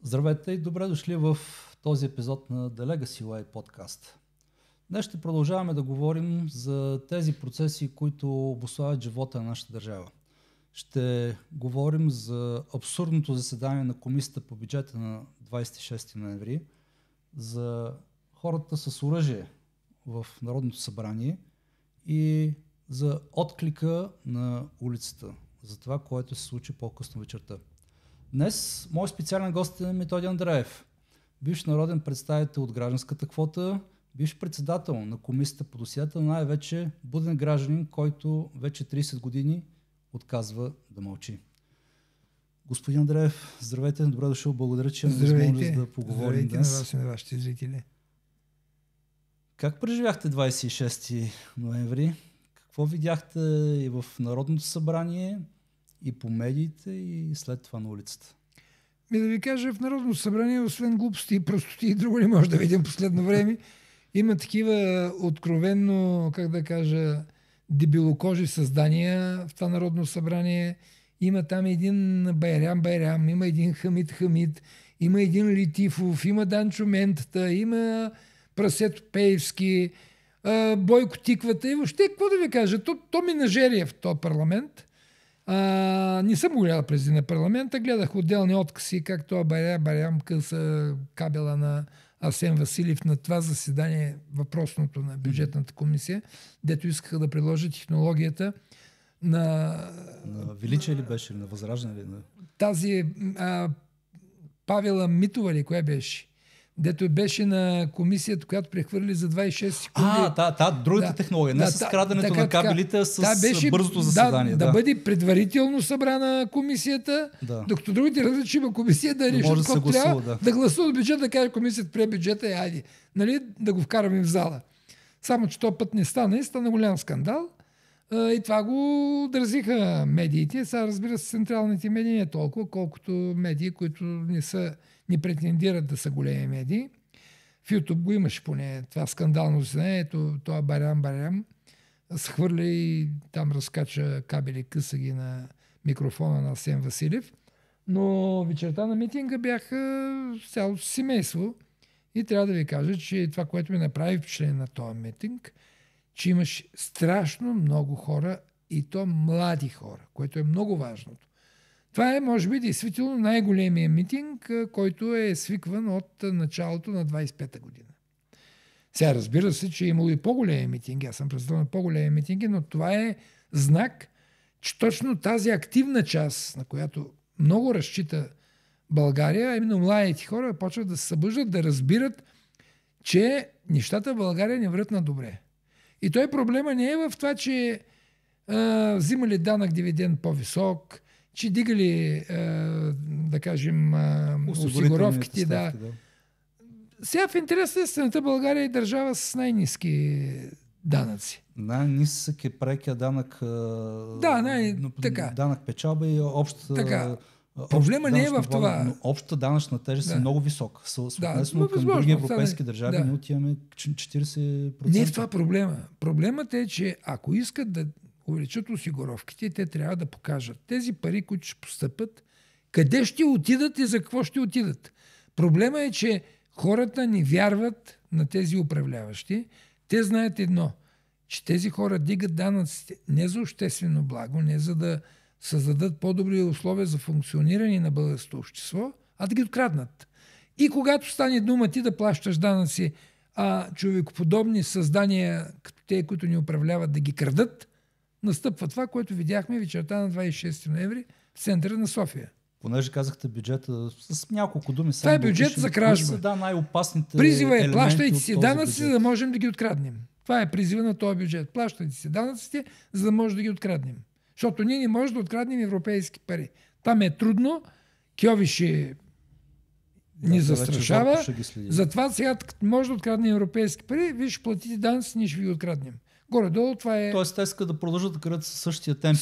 Здравейте и добре дошли в този епизод на The Legacy Way подкаст. Днес ще продължаваме да говорим за тези процеси, които обуславят живота на нашата държава. Ще говорим за абсурдното заседание на Комисията по бюджета на 26 ноември, за хората с оръжие в Народното събрание и за отклика на улицата, за това, което се случи по-късно вечерта. Днес мой специален гост е Методи Андреев, бивш народен представител от гражданската квота, бивш председател на Комисията по досиета, но най-вече буден гражданин, който вече 30 години отказва да мълчи. Господин Андреев, здравейте, добре дошъл, благодаря, че имаме възможност да поговорим днес. Здравейте на вас и на вашите зрители. Как преживяхте 26 ноември? Какво видяхте и в Народното събрание, и по медиите, и след това на улицата? Да ви кажа, в Народното събрание, освен глупости и простоти, и друго не може да видим последно време. Има такива откровенно, дебилокожи създания в това Народно събрание. Има там един Байрам, има един Хамид, има един Летифов, има Данчо Ментата, има Прасето Пеевски, Бойко Тиквата и въобще, какво да ви кажа, то менажерия в този парламент. Не съм го гледал през на парламента, гледах отделни откъси, както Байрам къса кабела на Асен Василев на това заседание, въпросното на бюджетната комисия, дето искаха да предложат технологията на Величие ли беше, на Възраждане ли? Тази Павела Митова ли, коя беше? Дето беше на комисията, която прехвърли за 26 секунди. Другата технология. Не с краденето на кабелите, а с беше, бързото заседание. Да бъде предварително събрана комисията, докато другите различни, че има комисия да решат какво трябва, да гласуват бюджет, да каже комисията прие бюджета и айде. Нали, да го вкараме в зала. Само, че този път не стана и стана голям скандал. И това го дразиха медиите. Сега, разбира се, централните медии не толкова, колкото медии, които не претендират да са големи медии. В YouTube го имаше поне това скандално заседание. Това Байрам схвърля и там разкача кабели, къса ги на микрофона на Асен Василев. Но вечерта на митинга бяха цялото семейство. И трябва да ви кажа, че това, което ми направи впечатление на този митинг, че имаш страшно много хора и то млади хора, което е много важното. Това е, може би, действително най-големия митинг, който е свикван от началото на 25-та година. Сега разбира се, че е имало и по-големи митинги. Аз съм представил на по-големи митинги, но това е знак, че точно тази активна част, на която много разчита България, именно младите хора почват да се събуждат, да разбират, че нещата в България не вървят на добре. И той проблема не е в това, че взимали данък дивиденд по-висок, че дигали, да кажем, осигуровките. Да. Сега в интерес на истината България е държава с най-ниски данъци. Най-нисък е прекия данък, данък печалба и общата... Проблема не е в това. Но общата данъчна тежест е много висока. Съответно към други европейски държави ние отиваме 40%. Не е в това проблема. Проблемът е, че ако искат да увеличат осигуровките, те трябва да покажат тези пари, които ще постъпят, къде ще отидат и за какво ще отидат. Проблема е, че хората не вярват на тези управляващи. Те знаят едно, че тези хора дигат данъците не за обществено благо, не за да създадат по-добри условия за функциониране на българското общество, а да ги откраднат. И когато стане дума ти да плащаш данъци, а човекоподобни създания, като те, които ни управляват, да ги крадат, настъпва това, което видяхме вечерта на 26 ноември в центъра на София. Понеже казахте бюджета с няколко думи. Това е бюджет за кражба. Най-опасните призива е плащайте си данъци, за да можем да ги откраднем. Това е призива на този бюджет. Плащайте си данъците, за да можем да ги откраднем. Защото ние не можем да откраднем европейски пари. Там е трудно, Кьовише ни застрашава. Затова сега, като може да откраднем европейски пари, вие ще платите данъци, ние ще ви откраднем. Горе-долу това е... Тоест те искат да продължат да крадат със същия темп,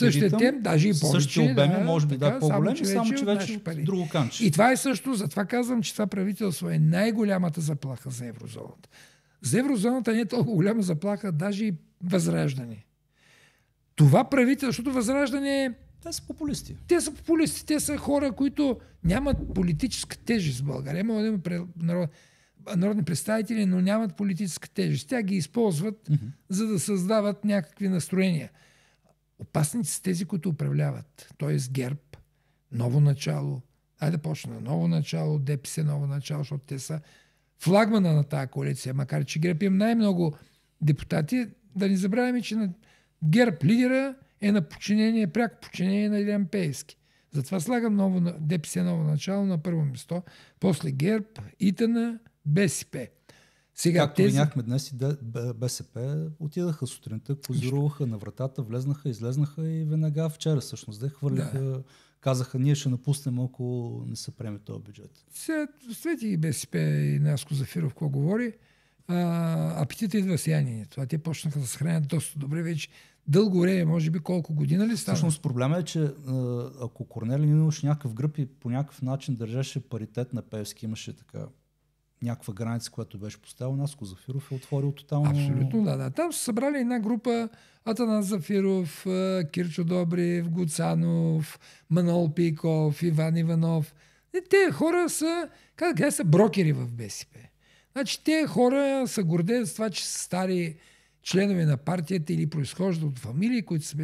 даже и повече. Същия обеми, може би по-големи, само че вече друго канче. И това е също, затова казвам, че това правителство е най-голямата заплаха за еврозоната. За еврозоната не е толкова голяма заплаха, даже и Възраждане. Това правителството Възраждане Те са популисти. Те са хора, които нямат политическа тежест в България. Има да има народни представители, но нямат политическа тежест. Тя ги използват, за да създават някакви настроения. Опасните са тези, които управляват. Тоест ГЕРБ, ново начало. Айде да почна. Ново начало, ДПС ново начало, защото те са флагмана на тази коалиция. Макар че ГЕРБ им най-много депутати, да не забравяме, че на ГЕРБ лидера е на подчинение, пряко подчинение на Делян Пеевски. Затова слагам ДПС ново начало на първо место, после ГЕРБ, ИТН, БСП. Сега както видяхме днес и БСП отидаха сутринта, позируваха на вратата, влезнаха, излезнаха и веднага вчера всъщност хвърляха, казаха, ние ще напуснем, ако не се приеме този бюджет. Сега Свети и БСП и Наско Зафиров какво говори, апетитът идва с яние. Това те почнаха да се хранят доста добре вече. Дълго време, може би колко година ли стана? Всъщност проблема е, че ако Корнелий Нинов някакъв гръб и по някакъв начин държеше паритет на Пеевски, имаше така някаква граница, която беше поставила, Наско Зафиров е отворил тотално... Абсолютно, да. Там са събрали една група Атанас Зафиров, Кирчо Добрев, Гуцанов, Манол Пиков, Иван Иванов. И те хора са, са брокери в БСП. Значи те хора са гордеят с това, че са стари членове на партията или произхождат от фамилии, които са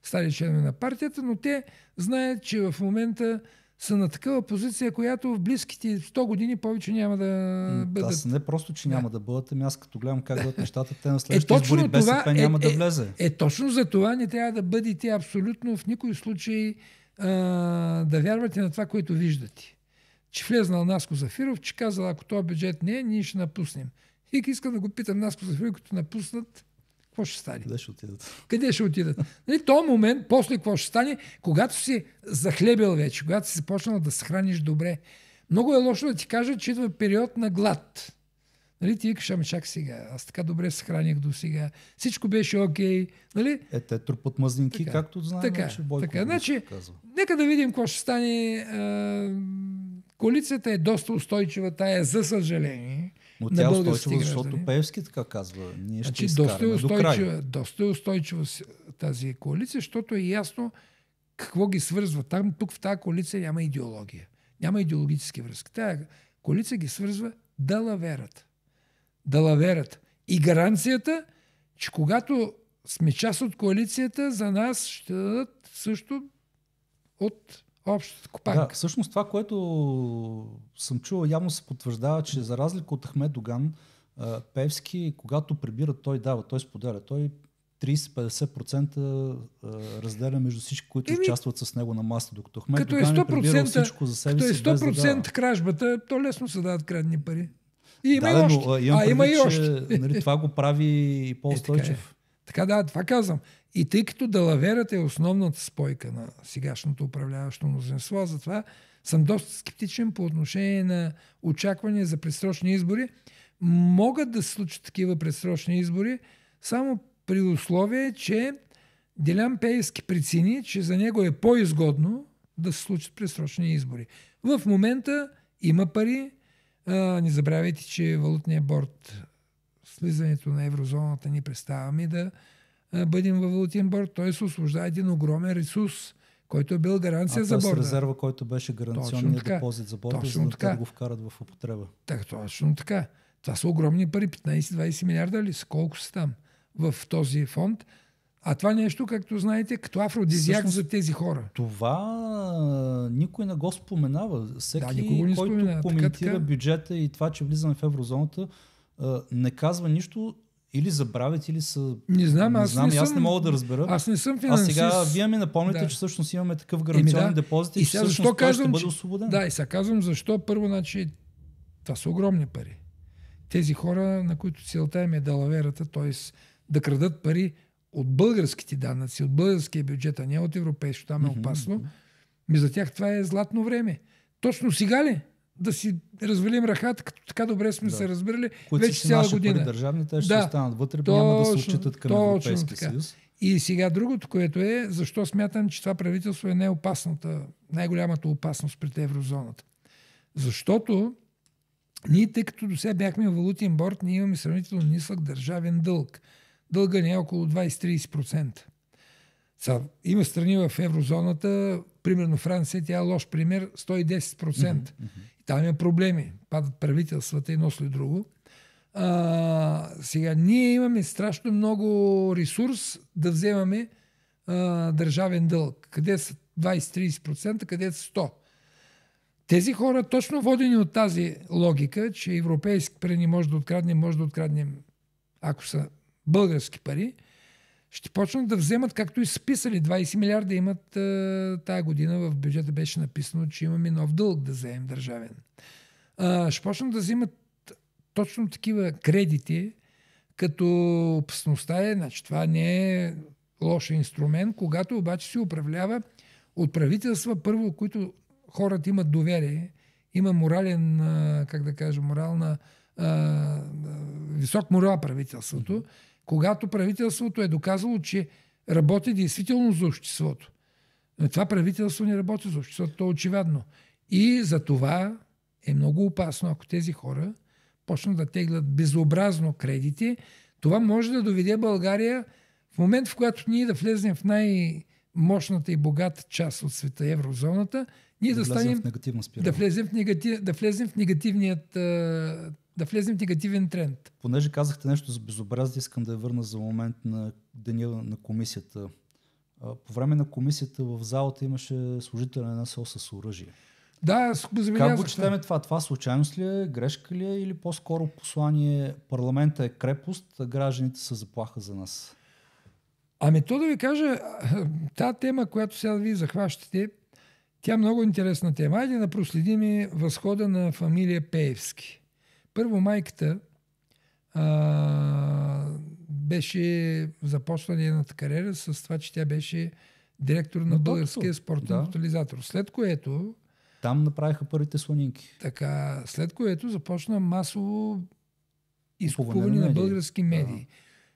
стари членове на партията, но те знаят, че в момента са на такава позиция, която в близките 100 години повече няма да бъдат. Аз не просто, че няма да бъдат, ами аз като гледам как бъдат нещата, те на следващите избори БСП няма да влезе. Точно за това не трябва да бъдете абсолютно в никой случай да вярвате на това, което виждате. Че влезнал Наско Зафиров, че казал, ако този бюджет не е, ние ще напуснем. И искам да го питам Наско Зафиров, като напуснат, какво ще стане? Къде ще отидат? Нали, този момент, после какво ще стане, когато си захлебил вече, когато си почнал да се храниш добре. Много е лошо да ти кажа, че идва период на глад. Нали, ти викаш, ами чак сега, аз така добре се храних до сега, всичко беше окей. Нали? Те трупат мазнинки, както знаем, че Бойко значи, нека да видим какво ще стане. Коалицията е доста устойчива, тая за съжаление. Но тя е устойчива, защото Пеевски така казва. Ние ще изкараме до край. Доста е устойчива тази коалиция, защото е ясно какво ги свързва. Тук в тази коалиция няма идеология. Няма идеологически връзки. Тая коалиция ги свързва далаверата. И гаранцията, че когато сме част от коалицията, за нас ще дадат също от общата копанка. Да, всъщност това, което съм чувал, явно се потвърждава, че за разлика от Ахмед Доган, Пеевски, когато прибира, той дава, той споделя. Той 30-50% разделя между всички, които участват с него на масата, докато Ахмед Доган е прибирал всичко за себе си. Като е 100% кражбата, то лесно се дават крадни пари. И има и още. Има и още. Нали, това го прави и по-устойчив. Така да, това казвам. И тъй като далаверата е основната спойка на сегашното управляващо мнозинство, затова съм доста скептичен по отношение на очаквания за предсрочни избори. Могат да се случат такива предсрочни избори само при условие, че Делян Пеевски прецени, че за него е по-изгодно да се случат предсрочни избори. В момента има пари. Не забравяйте, че валутният борд, слизането на еврозоната ни представяме да бъдем във валутен борд. Той се освобождава един огромен ресурс, който е бил гаранция за борда. Резерва, който беше гаранционният депозит за борда, за да го вкарат в употреба. Точно така. Това са огромни пари, 15-20 милиарда ли са? Колко са там в този фонд? А това нещо, както знаете, като афродизиак за тези хора. Това никой не го споменава. Всеки, който коментира бюджета и това, че влизаме в еврозоната, не казва нищо. Или забравят, или са... Не знам, аз не мога да разбера. Аз не съм финансист. А сега вие ми напомните, че всъщност имаме такъв гаранционен депозит и че всъщност той ще бъде освободен. Да, и сега казвам защо. Първо, значи, това са огромни пари. Тези хора, на които целта им е далаверата, т.е. да крадат пари от българските данъци, от българския бюджет, а не от европейското, там е опасно. За тях това е златно време. Точно сега ли? Да си развалим ръхата, като така добре сме се разбирали вече цяла година. Пари държавните ще останат вътре, няма да се отчитат към Европейския съюз. И сега другото, което е, защо смятам, че това правителство е най-голямата опасност пред еврозоната. Защото ние, тъй като до сега бяхме в валутен борд, ние имаме сравнително нисък държавен дълг. Дълга ни е около 20-30%. Има страни в еврозоната, примерно Франция, тя е лош пример, 110%. И там има проблеми. Падат правителствата едно след друго. Сега, ние имаме страшно много ресурс да вземаме държавен дълг. Къде са 20-30%, къде са 100%. Тези хора, точно водени от тази логика, че европейски пари не може да откраднем, ако са български пари, ще почнат да вземат, както и са писали, 20 милиарда имат тая година. В бюджета беше написано, че имаме нов дълг да вземем държавен. Ще почнат да вземат точно такива кредити, като опасността е, значи това не е лош инструмент, когато обаче се управлява от правителства, първо, които хората имат доверие, има морален, висок морал правителството, когато правителството е доказало, че работи действително за обществото. Но това правителство не работи за обществото, то е очевидно. И за това е много опасно, ако тези хора почнат да теглят безобразно кредити. Това може да доведе България в момент, в който ние да влезем в най-мощната и богата част от света, еврозоната, ние да станем, да влезем в негативен тренд. Понеже казахте нещо за безобразие, искам да я върна за момент на деня на комисията. По време на комисията в залата имаше служител на НСО с оръжие. Да, как го четеме това? Това случайност ли е, грешка ли е или по-скоро послание парламента е крепост, а гражданите са заплаха за нас? Ами то да ви кажа, тази тема, която сега вие захващате, тя е много интересна тема. Айде да проследим възхода на фамилия Пеевски. Първо майката беше започнала нейната кариера с това, че тя беше директор на Българския спортен тотализатор. След което там направиха първите слонинки. Така, след което започна масово изкупуване на български медии.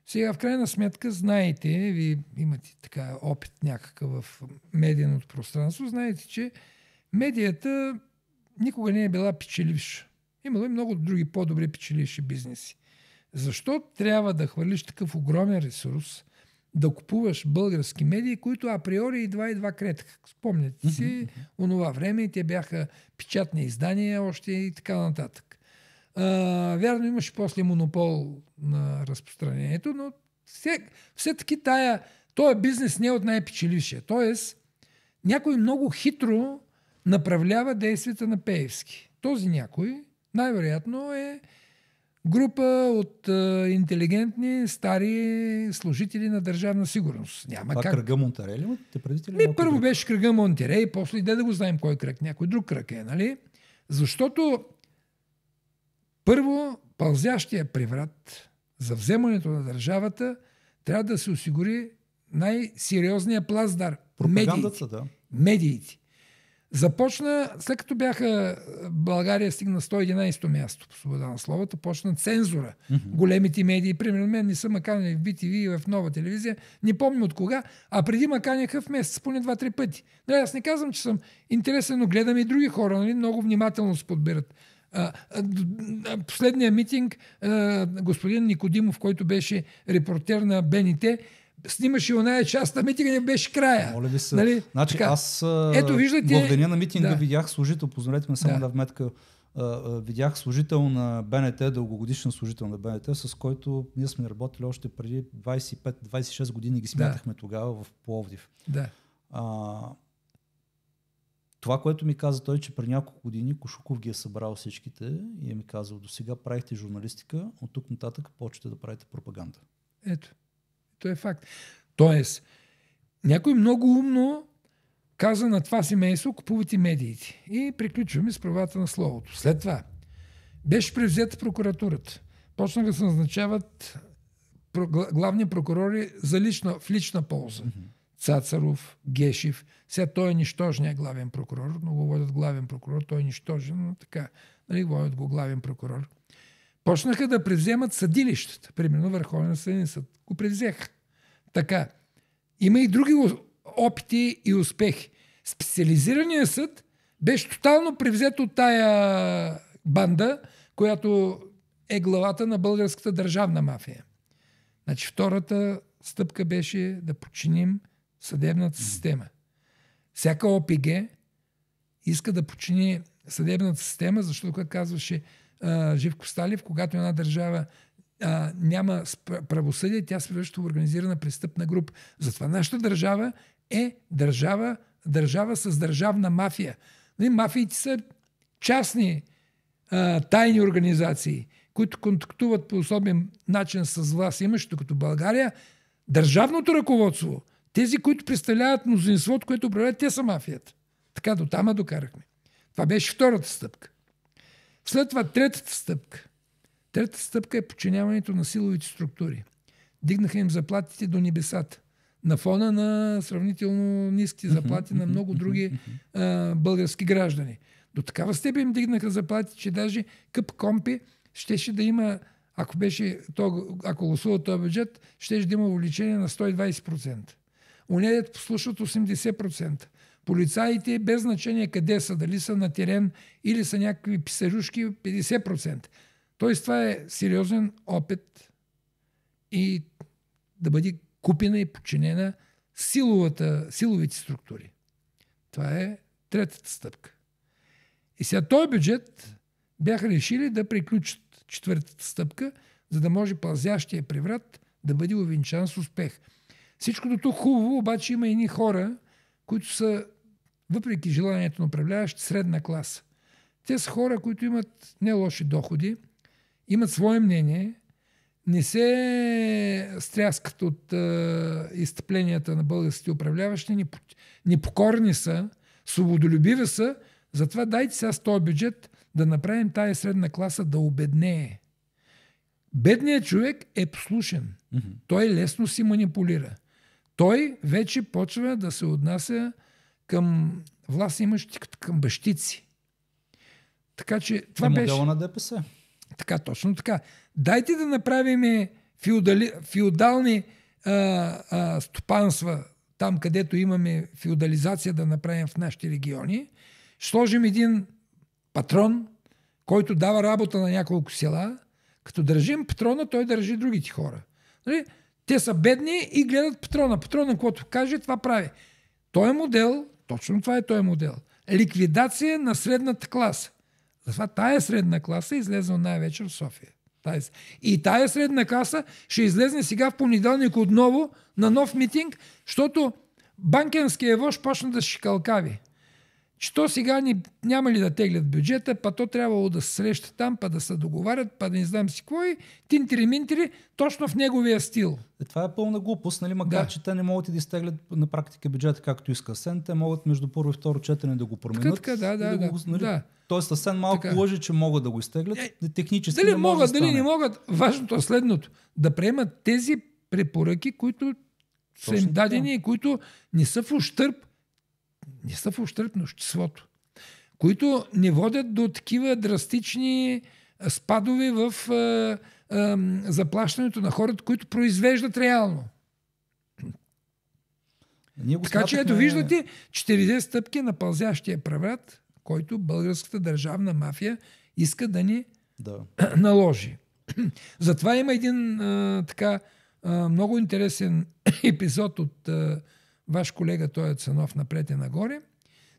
Сега, в крайна сметка, знаете, вие имате така опит някакъв в медийното пространство, знаете, че медията никога не е била печеливша. Имало и много други по-добри печеливши бизнеси. Защо трябва да хвърлиш такъв огромен ресурс, да купуваш български медии, които априори едва кретаха? Спомняте си, онова време те бяха печатни издания още и така нататък. Вярно, имаше после монопол на разпространението, но все-таки този бизнес не е от най-печелившия. Тоест, някой много хитро направлява действията на Пеевски. Този някой най-вероятно е група от интелигентни, стари служители на Държавна сигурност. Няма как. Кръга Монтерей ли? Първо беше кръга Монтерей, после иде да го знаем кой кръг. Някой друг кръг е, нали? Защото първо, пълзящия преврат за вземането на държавата трябва да се осигури най-сериозния плацдарм. Пропагандата, да. Медиите. Започна, след като България стигна 111-то място по свобода на словото, почна цензура. Големите медии, примерно мен не са маканали в BTV и в Нова телевизия, не помня от кога, а преди маканяха в месец поне 2-3 пъти. Нали, аз не казвам, че съм интересен, но гледам и други хора, нали, много внимателно се подбират. Последния митинг господин Никодимов, който беше репортер на БНТ, снимаше оная част на митинга, не беше края. Моля ви се. Нали? Значи аз в деня на митинга видях служител, позволете ме само да вметка, видях служител на БНТ, дългогодишен служител на БНТ, с който ние сме работили още преди 25-26 години, ги смятахме тогава в Пловдив. Да. Това, което ми каза той, че при няколко години Кошуков ги е събрал всичките и е ми казал: до сега правихте журналистика, от тук нататък почвате да правите пропаганда. Ето. То е факт. Тоест, някой много умно каза на това семейство: купувайте медиите. И приключваме с правата на словото. След това беше превзета прокуратурата. Почнаха да се назначават главни прокурори в лична полза. Цацаров, Гешев. Сега той е нищожният главен прокурор, но го водят главен прокурор, той е нищожен, но така, нали, водят го главен прокурор. Почнаха да превземат съдилищата. Примерно Върховен съдебен съд го превзеха. Така. Има и други опити и успехи. Специализираният съд беше тотално превзет от тая банда, която е главата на българската държавна мафия. Значи втората стъпка беше да подчиним съдебната система. Всяка ОПГ иска да почини съдебната система, защото, както казваше Живко Сталев, когато една държава няма правосъдие, тя се превръща в организирана престъпна група. Затова нашата държава е държава с държавна мафия. Мафиите са частни тайни организации, които контактуват по особен начин с власт имащото, като България. Държавното ръководство, тези, които представляват мнозинството, което управляват, те са мафията. Така до там докарахме. Това беше втората стъпка. След това третата стъпка. Третата стъпка е подчиняването на силовите структури. Дигнаха им заплатите до небесата. На фона на сравнително ниски заплати на много други български граждани. До такава степен им дигнаха заплати, че даже КПКОНПИ щеше да има, ако гласува този бюджет, щеше да има увеличение на 120%. Унедят послушват 80%. Полицаите, без значение къде са, дали са на терен или са някакви писарушки, 50%. Тоест това е сериозен опит и да бъде купена и подчинена силовите структури. Това е третата стъпка. И сега този бюджет бяха решили да приключат четвъртата стъпка, за да може пълзящия преврат да бъде увенчан с успех. Всичкото тук хубаво, обаче има едни хора, които са, въпреки желанието на управляващи, средна класа. Те са хора, които имат не лоши доходи, имат свое мнение, не се стряскат от изстъпленията на българските управляващи, непокорни са, свободолюбиви са. Затова дайте сега с този бюджет да направим тая средна класа да обеднее. Бедният човек е послушен. Той лесно си манипулира. Той вече почва да се отнася към власт имащи като към бащици. Така че това беше... модела на ДПС. Така, точно така. Дайте да направим феодални стопанства, там където имаме феодализация да направим в нашите региони. Сложим един патрон, който дава работа на няколко села. Като държим патрона, той държи другите хора. Нали? Те са бедни и гледат патрона. Патрона, каквото каже, това прави. Той е модел, точно това е този модел. Ликвидация на средната класа. Затова тая средна класа излезе най-вече в София. И тая средна класа ще излезне сега в понеделник отново на нов митинг, защото банкенския вож почна да шикалкави. Че то сега няма ли да теглят бюджета, па то трябвало да се срещат там, па да се договарят, па да не знам си какво и тинтери-минтери, точно в неговия стил. Това е пълна глупост, нали? Макар че те не могат и да изтеглят на практика бюджета както иска Асен, те могат между първо и второ четене да го променят. Да. Тоест Асен малко лъжи, че могат да го изтеглят. Технически дали не могат дали не могат. Важното е следното. Да приемат тези препоръки, които са им дадени и които не са в ущърб на обществото, които не водят до такива драстични спадове в заплащането на хората, които произвеждат реално. Така че ето виждате 40 стъпки на пълзящия преврат, който българската държавна мафия иска да ни наложи. Затова има един много интересен епизод от ваш колега Тоя Цанов напред и нагоре.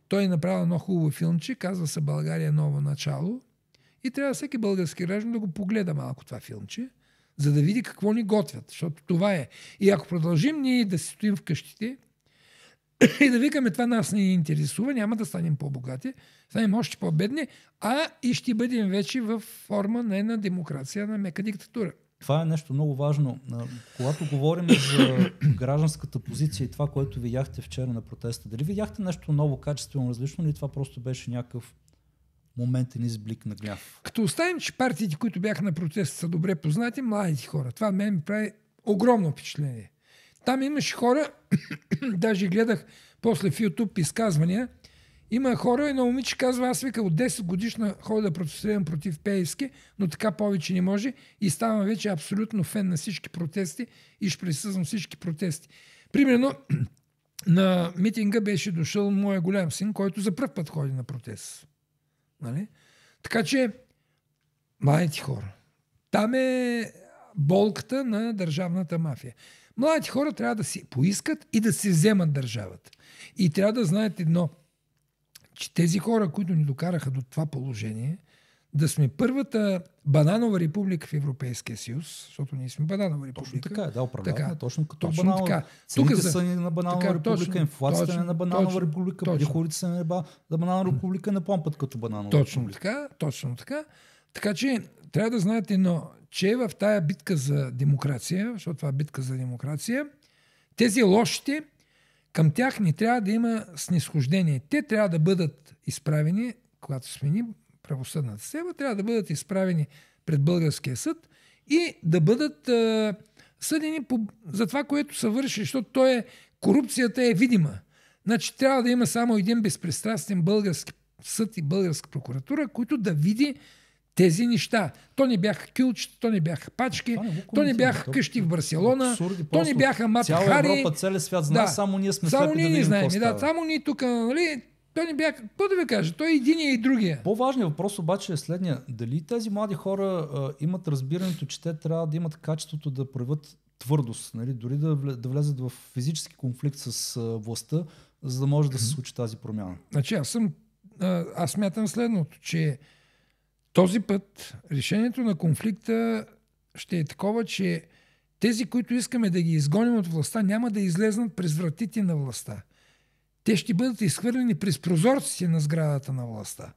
Той е направил едно хубаво филмче, казва се "България ново начало", и трябва всеки български граждан да го погледа малко това филмче, за да види какво ни готвят, защото това е. И ако продължим ние да си стоим в къщите и да викаме "това нас не интересува", няма да станем по-богати, станем още по-бедни, и ще бъдем вече в форма на една демокрация, на мека диктатура. Това е нещо много важно. Когато говорим за гражданската позиция и това, което видяхте вчера на протеста, дали видяхте нещо ново, качествено, различно, или това просто беше някакъв моментен изблик на гняв? Като оставим, че партиите, които бяха на протеста, са добре познати, младите хора. Това мен ми прави огромно впечатление. Там имаше хора, даже гледах после в YouTube изказвания, има хора, едно момиче казва: "Аз вика от 10 годишна ходя да протестирам против Пеевски, но така повече не може и ставам вече абсолютно фен на всички протести и ще присъствам всички протести." Примерно на митинга беше дошъл моя голям син, който за пръв път ходи на протест. Нали? Така че младите хора. Там е болката на държавната мафия. Младите хора трябва да си поискат и да си вземат държавата. И трябва да знаете едно, че тези хора, които ни докараха до това положение, да сме първата бананова република в Европейския съюз, защото ние сме бананова република. Точно така, да, управляваме точно като точно бананова. Така. Цените са на бананова република, инфлацията е на бананова република, приходите са на бананова република, не помпат като бананова република. Точно така. Така че трябва да знаете едно, че в тая битка за демокрация, защото това е битка за демокрация, тези лошите, към тях не трябва да има снизхождение. Те трябва да бъдат изправени, когато смени правосъдната система, трябва да бъдат изправени пред българския съд и да бъдат съдени за това, което са вършили, защото корупцията е видима. Значи трябва да има само един безпристрастен български съд и българска прокуратура, които да види тези неща. То не бяха кюлчета, то не бяха пачки, то не бяха къщи в Барселона, то не бяха Мата Хари. Цяла Европа, целия свят знае, само ние сме слепи да видим какво става. Само ние тук, нали, той не бяха, какво да ви кажа, той е единия и другия. По-важният въпрос обаче е следния. Дали тези млади хора имат разбирането, че те трябва да имат качеството да проявят твърдост, нали? Дори да влезат в физически конфликт с властта, за да може да се случи тази промяна? Значи аз смятам следното, че този път решението на конфликта ще е такова, че тези, които искаме да ги изгоним от властта, няма да излезнат през вратите на властта. Те ще бъдат изхвърлени през прозорците на сградата на властта.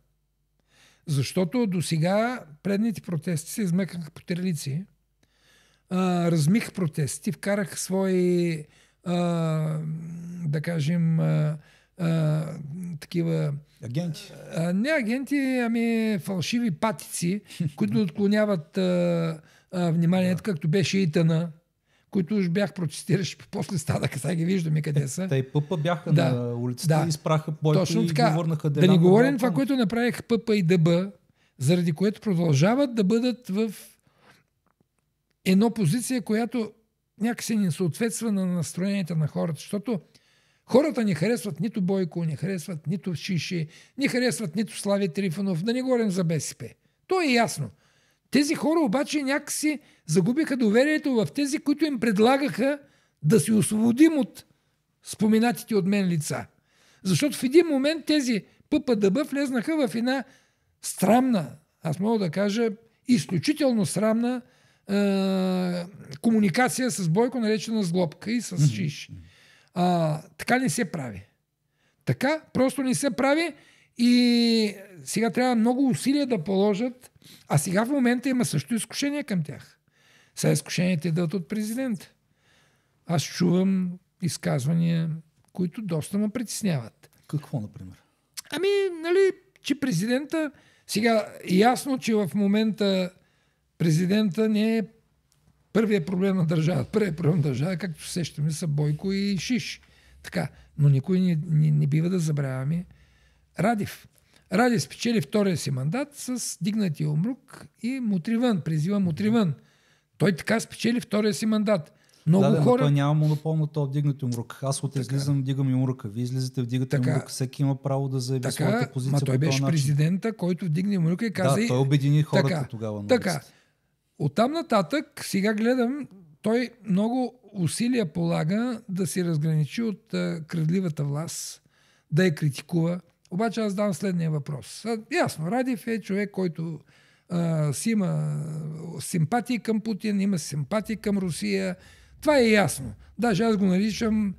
Защото до сега предните протести се измекаха по терлици, размих протести, вкарах свои, да кажем, такива... Агенти? Не агенти, ами фалшиви патици, които отклоняват вниманието, както беше Итана, които уж бях протестиращи, после станаха, сега ги виждаме къде са. Те и ПП бяха на улицата и спраха Бойко точно и така. го върнаха Да не говорим това, което направих ПП и ДБ, заради което продължават да бъдат в една позиция, която някакси не съответства на настроенията на хората, защото хората не харесват нито Бойко, не харесват нито Шиши, не харесват нито Слави Трифонов, да не говорим за БСП. То е ясно. Тези хора обаче някакси загубиха доверието в тези, които им предлагаха да се освободим от споменатите от мен лица. Защото в един момент тези ППДБ влезнаха в една срамна, аз мога да кажа, изключително срамна комуникация с Бойко, наречена сглобка и с Шиш. Така не се прави. Така просто не се прави и сега трябва много усилия да положат, а сега в момента има също изкушение към тях. Сега изкушенията идват от президента. Аз чувам изказвания, които доста ме притесняват. Какво, например? Ами, нали, че президента... Сега ясно, че в момента президента не е първият проблем на държавата. Първият проблем на държавата, както сещаме, са Бойко и Шиш. Така. Но никой не бива да забравяме Радев. Радев спечели втория си мандат с дигнати умрук и мутривън. Призива мутривън. Той така спечели втория си мандат. Много хора... той няма монопол на това вдигнати умрук. Аз от излизам, вдигам умрука. Вие излизате, вдигате умрук. Всеки има право да заяви своята позиция. Ма той беше президента, който вдигне умрука и каза... Да, той обедини хората тогава. Така. Оттам нататък, сега гледам, той много усилия полага да се разграничи от крадливата власт, да я критикува. Обаче аз дам следния въпрос. Ясно, Радев е човек, който си има симпатии към Путин, има симпатии към Русия. Това е ясно. Даже аз го наричам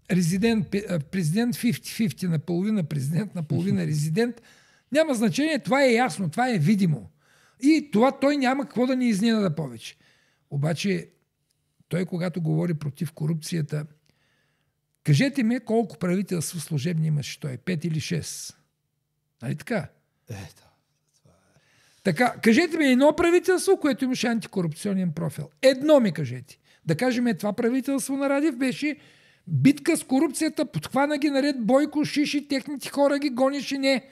президент 50-50, наполовина президент, наполовина резидент. Няма значение, това е ясно, това е видимо. И това той няма какво да ни изненада повече. Обаче той, когато говори против корупцията, кажете ми колко правителства служебни имаше той? 5 или 6? Нали така? Така, кажете ми едно правителство, което имаше антикорупционен профил. Едно ми кажете. Да кажем, това правителство на Радев беше битка с корупцията, подхвана ги наред Бойко, Шиши, техните хора ги гонеше, не.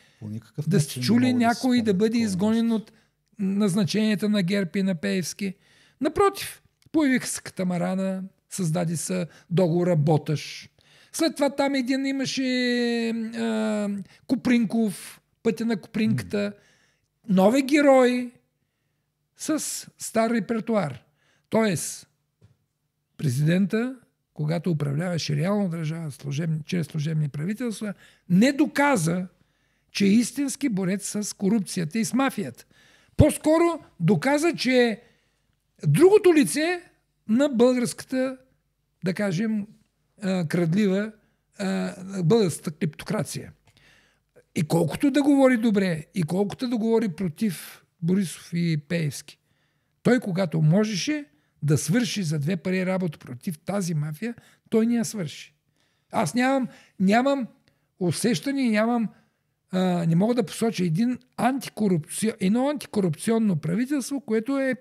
Да сте чули някой да бъде изгонен от назначенията на ГЕРБ и на Пеевски. Напротив, появиха се катамарана, създаде се договора Боташ. След това там един имаше Купринков, пътя на Купринката. Нови герои с стар репертуар. Тоест, президента, когато управляваше реално държава чрез служебни правителства, не доказа, че е истински борец с корупцията и с мафията. По-скоро доказа, че е другото лице на българската, да кажем, крадлива българската клептокрация. И колкото да говори добре, и колкото да говори против Борисов и Пеевски, той, когато можеше да свърши за 2 пари работа против тази мафия, той не я свърши. Аз нямам усещане, не мога да посоча едно антикорупционно правителство, което е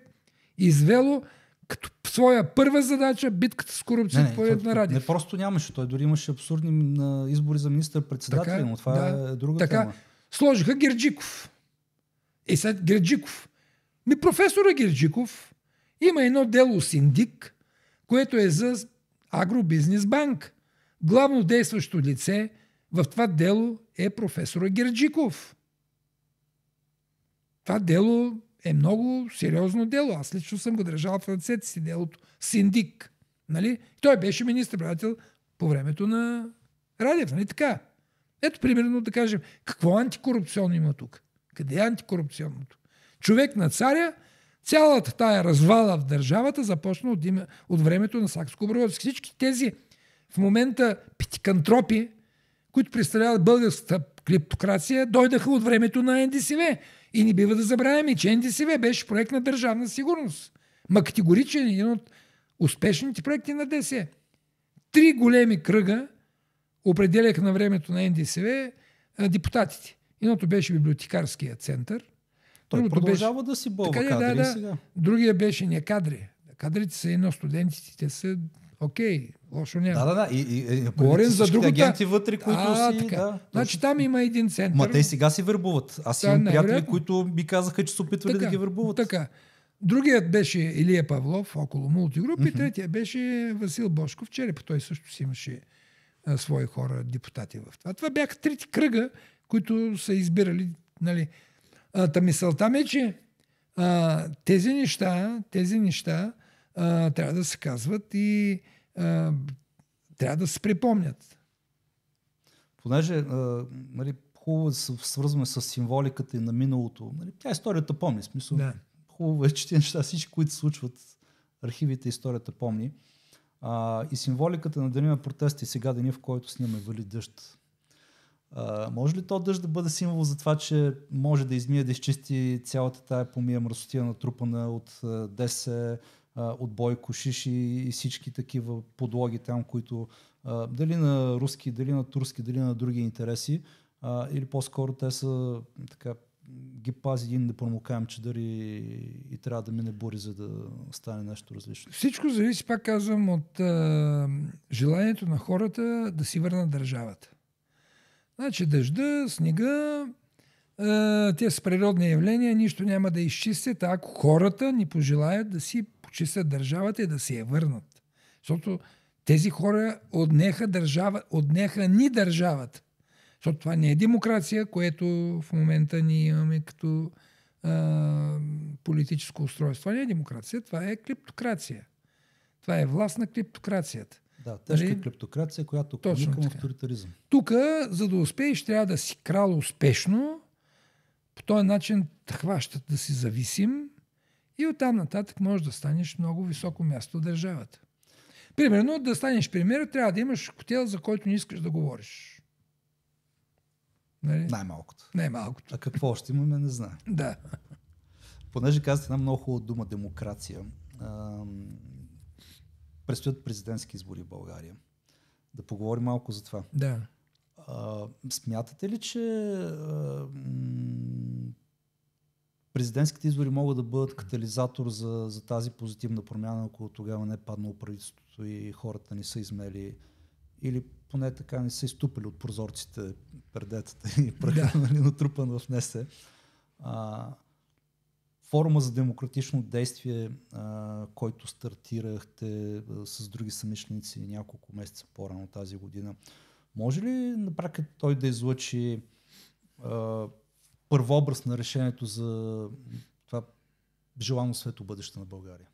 извело като своя първа задача битката с корупцията по ред на Радев. Не просто нямаше. Той дори имаше абсурдни избори за министър-председател, но това е друга тема. Сложиха Герджиков. И след Герджиков. Професора Герджиков има едно дело синдик, което е за Агробизнес банк. Главно действащо лице в това дело е професора Герджиков. Това дело е много сериозно дело. Аз лично съм го държал в ръцете си делото. Синдик. Нали? Той беше министър-председател по времето на Радев. Нали така? Ето примерно да кажем, какво антикорупционно има тук? Къде е антикорупционното? Човек на царя, цялата тая развала в държавата започна от времето на Сакскобургготски. Всички тези в момента петикантропи, които представляват българската клептокрация, дойдаха от времето на НДСВ. И не бива да забравяме, че НДСВ беше проект на държавна сигурност. Категоричен, един от успешните проекти на ДС. 3 големи кръга определяха на времето на НДСВ депутатите. Едното беше библиотекарския център. Той продължава да си бълва кадри сега. Другия беше не кадри. Кадрите са едно студентите, те са окей, лошо няма. Да. И говорим за другата агенти вътре, които си... Да, значи там има един център. Ма те сега си вербуват. Аз имам приятели, които ми казаха, че се опитвали да ги вербуват. Така. Другият беше Илия Павлов около Мултигруп и третия беше Васил Бошков. Черепа той също си имаше свои хора, депутати в това. Това бяха 3 кръга, които са избирали. Нали. Мисълта ми е, че тези неща трябва да се казват и трябва да се припомнят. Понеже нали, хубаво да се свързваме с символиката и на миналото. Нали, тя историята помни. Смисъл. Да. Хубаво е, че тези неща, всички, които се случват, архивите, историята помни. И символиката на деня на протести, сега деня, в който снимаме вали дъжд. Може ли то дъжд да бъде символ за това, че може да измие, да изчисти цялата тая помия мръсотия натрупана от ДС, от Бойко, Шиши и всички такива подлоги там, които дали на руски, дали на турски, дали на други интереси, или по-скоро те са така, ги пази един непромокаем чадър и трябва да мине бури, за да стане нещо различно. Всичко зависи, пак казвам, от желанието на хората да си върнат държавата. Значи дъжда, снега, те са природни явления, нищо няма да изчистят, ако хората ни пожелаят да си почистят държавата и да си я върнат. Защото тези хора отнеха ни държавата. Защото това не е демокрация, което в момента ние имаме като политическо устройство. Това не е демокрация, това е клептокрация. Това е власт на клептокрацията. Да, тежка клептокрация, която клони към авторитаризъм. Тук, за да успееш, трябва да си крал успешно. По този начин хващат да си зависим и оттам нататък можеш да станеш много високо място в държавата. Примерно, да станеш премиер, трябва да имаш хотел, за който не искаш да говориш. Нали? Най-малкото. Най-малкото. А какво още имаме, не знам. Да. Понеже казвате една много хубава дума демокрация, предстоят президентски избори в България. Да поговорим малко за това. Да. Смятате ли, че президентските избори могат да бъдат катализатор за тази позитивна промяна, ако тогава не е паднало правителството и хората не са измели или поне така не са изтупали от прозорците пердетата и праха, нали, натрупан в НСЕ. Форума за демократично действие, който стартирахте с други съмишленици няколко месеца по-рано тази година, може ли на практика той да излъчи първообраз на решението за това желано светло бъдеще на България?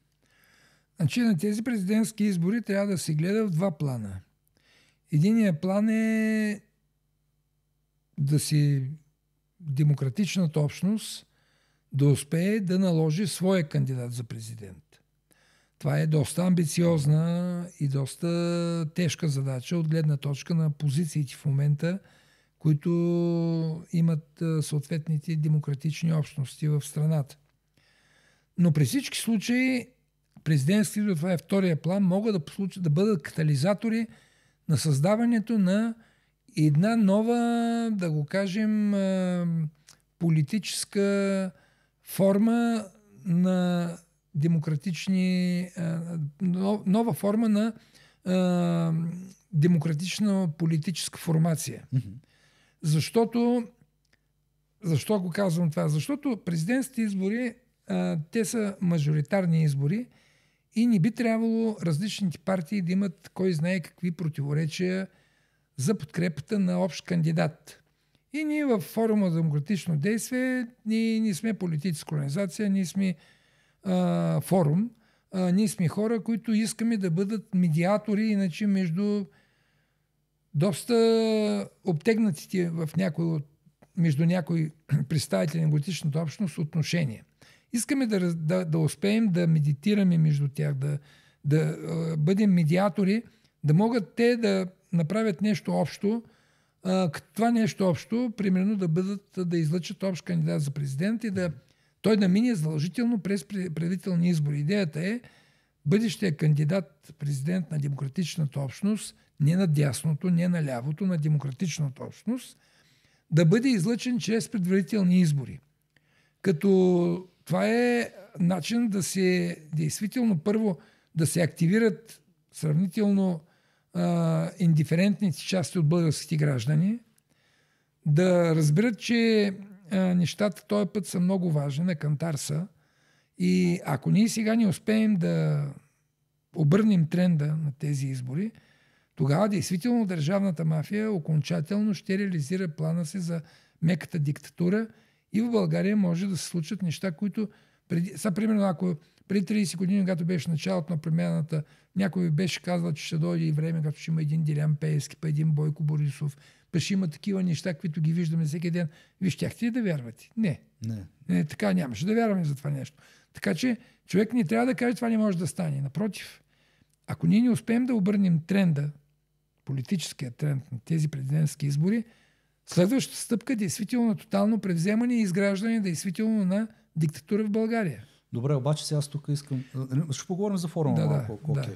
Значи на тези президентски избори трябва да се гледа в два плана. Единият план е да си демократичната общност да успее да наложи своя кандидат за президент. Това е доста амбициозна и доста тежка задача от гледна точка на позициите в момента, които имат съответните демократични общности в страната. Но при всички случаи президентството, това е втория план, могат да бъдат катализатори на създаването на една нова, да го кажем, политическа форма на нова форма на демократична политическа формация. Mm-hmm. Защо го казвам това? Защото президентските избори те са мажоритарни избори и не би трябвало различните партии да имат кой знае какви противоречия за подкрепата на общ кандидат. И ние в форума за демократично действие, ние сме политическа организация, ние сме форум, ние сме хора, които искаме да бъдат медиатори, иначе между доста обтегнатите между някои представители на демократичната общност отношения. Искаме да успеем да медитираме между тях, да бъдем медиатори, да могат те да направят нещо общо, като това нещо общо, примерно да излъчат общ кандидат за президент и той да мине задължително през предварителни избори. Идеята е бъдещия кандидат президент на демократичната общност, не на дясното, не на лявото, на демократичната общност, да бъде излъчен чрез предварителни избори. Като това е начин да се действително първо да се активират сравнително индиферентните части от българските граждани, да разберат, че нещата този път са много важни, на кантар са. И ако ние сега не успеем да обърнем тренда на тези избори, тогава действително държавната мафия окончателно ще реализира плана си за меката диктатура и в България може да се случат неща, които примерно ако преди 30 години, когато беше началото на промяната, някой беше казал, че ще дойде и време, като ще има един Делян Пеевски, па един Бойко Борисов, па ще има такива неща, които ги виждаме всеки ден. Вие щяхте ли да вярвате? Не. Така нямаше да вярваме за това нещо. Така че човек не трябва да каже, това не може да стане. Напротив, ако ние не успеем да обърнем тренда, политическия тренд на тези президентски избори, следващата стъпка е действително на тотално превземане и изграждане действително на диктатура в България. Добре, обаче сега аз тук искам... Ще поговорим за форума малко. Да.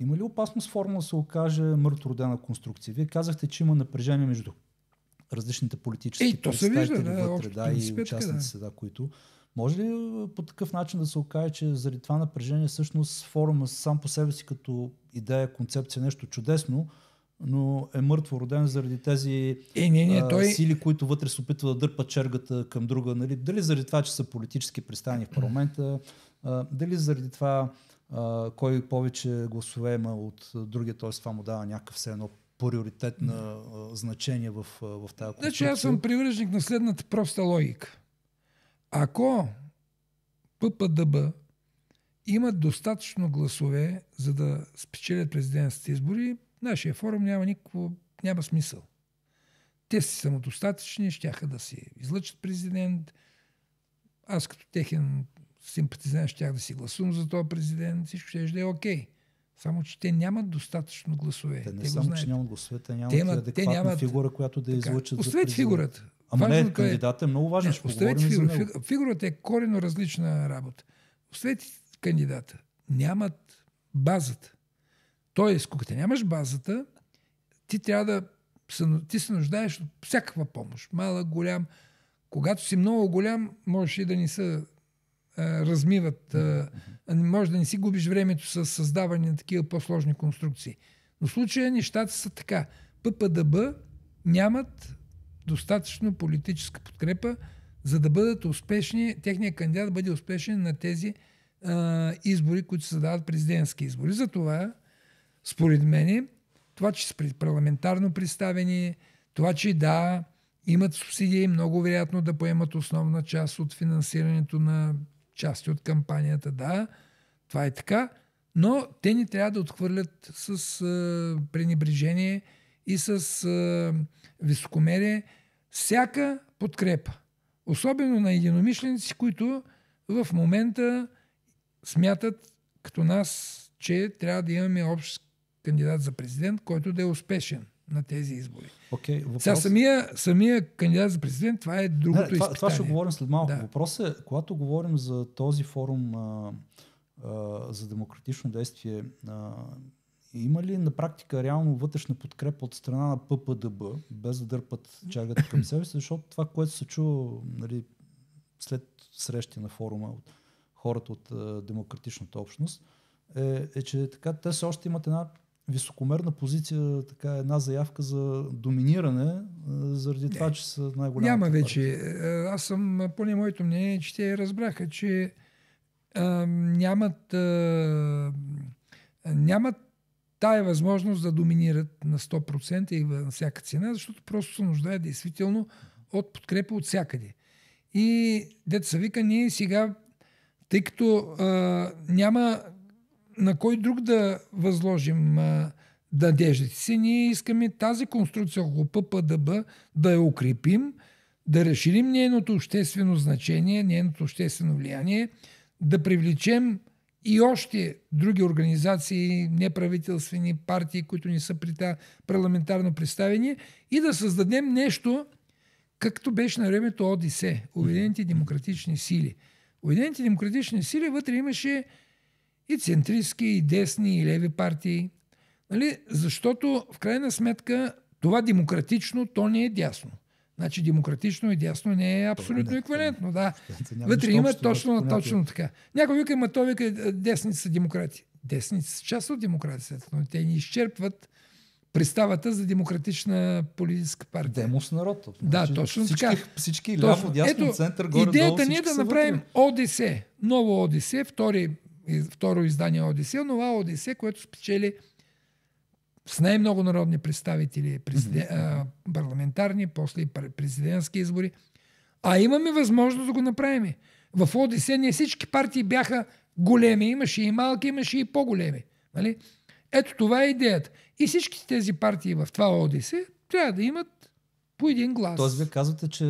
Има ли опасност форума да се окаже мъртвородена конструкция? Вие казахте, че има напрежение между различните политически представители вътре, и участници, които... Може ли по такъв начин да се окаже, че заради това напрежение всъщност форума сам по себе си като идея, концепция, нещо чудесно, но е мъртво роден заради тези сили, които вътре се опитват да дърпат чергата към друга. Нали? Дали заради това, че са политически представени в парламента, дали заради това кой повече гласове има от другия, т.е. това му дава някакъв все едно приоритетно значение в тази конструкция. Значи аз съм привърженик на следната проста логика. Ако ППДБ имат достатъчно гласове, за да спечелят президентските избори, нашия форум няма смисъл. Те си самодостатъчни, щяха да си излъчат президент. Аз като техен симпатизант щях да си гласувам за този президент. Всичко ще да е окей. Само, че те нямат достатъчно гласове. Те не само, че нямат гласове, те нямат адекватна фигура, която да излъчат за президент. Фигурата. Ама не, кандидатът е много важен. Фигурата е коренно различна работа. Оставете кандидата. Нямат базата. Тоест, когато нямаш базата, ти се нуждаеш от всякаква помощ. Малък, голям. Когато си много голям, можеш и да не се размиват. Може да не си губиш времето с създаване на такива по-сложни конструкции. Но в случая нещата са така. ППДБ нямат достатъчно политическа подкрепа, за да бъдат успешни, техният кандидат да бъде успешен на тези избори, които се задават президентски избори. Затова, според мен, това, че са парламентарно представени, това, че имат субсидии, много вероятно да поемат основна част от финансирането на части от кампанията, да, това е така, но те ни трябва да отхвърлят с пренебрежение и с високомерие всяка подкрепа. Особено на единомишленици, които в момента смятат като нас, че трябва да имаме общ кандидат за президент, който да е успешен на тези избори. Сега самия кандидат за президент, това е другото изпитание. Това ще говорим след малко. Да. Въпросът е, когато говорим за този форум за демократично действие, има ли на практика реално вътрешна подкрепа от страна на ППДБ, без да дърпат чагата към себе си, защото това, което се чува, нали, след срещи на форума от хората от демократичната общност, е, че така, те все още имат една високомерна позиция, така, една заявка за доминиране, заради това, че са най-голямата Няма партия. вече. Аз съм, поне моето мнение, че те разбраха, че нямат тая възможност да доминират на 100% и на всяка цена, защото просто се нуждаят действително от подкрепа от всякъде. И дето се вика, ние сега, тъй като няма на кой друг да възложим надеждите си, ние искаме тази конструкция около ППДБ да я укрепим, да разширим нейното обществено значение, нейното обществено влияние, да привлечем и още други организации, неправителствени партии, които не са при парламентарно представени, и да създадем нещо, както беше на времето ОДС, Обединените демократични сили. Обединените демократични сили вътре имаше и центристски, и десни, и леви партии. Нали? Защото в крайна сметка това демократично, то не е дясно. Значи демократично и дясно не е абсолютно еквивалентно. Да. Вътре има точно така. Някой вика, ама той вика, десните са демократи. Десните са част от демокрацията, но те ни изчерпват представата за демократична политическа партия. Демос народ. Да, точно така. Всички ляво, дясно, център, горе-долу. Идеята ни е да направим ОДС, ново ОДС, второ издание ОДС, нова ОДС, което спечели с най-много народни представители, парламентарни, после и президентски избори. А имаме възможност да го направим. В ОДС не всички партии бяха големи, имаше и малки, имаше и по-големи. Нали? Ето това е идеята. И всички тези партии в това ОДС трябва да имат по един глас. Тоест вие казвате, че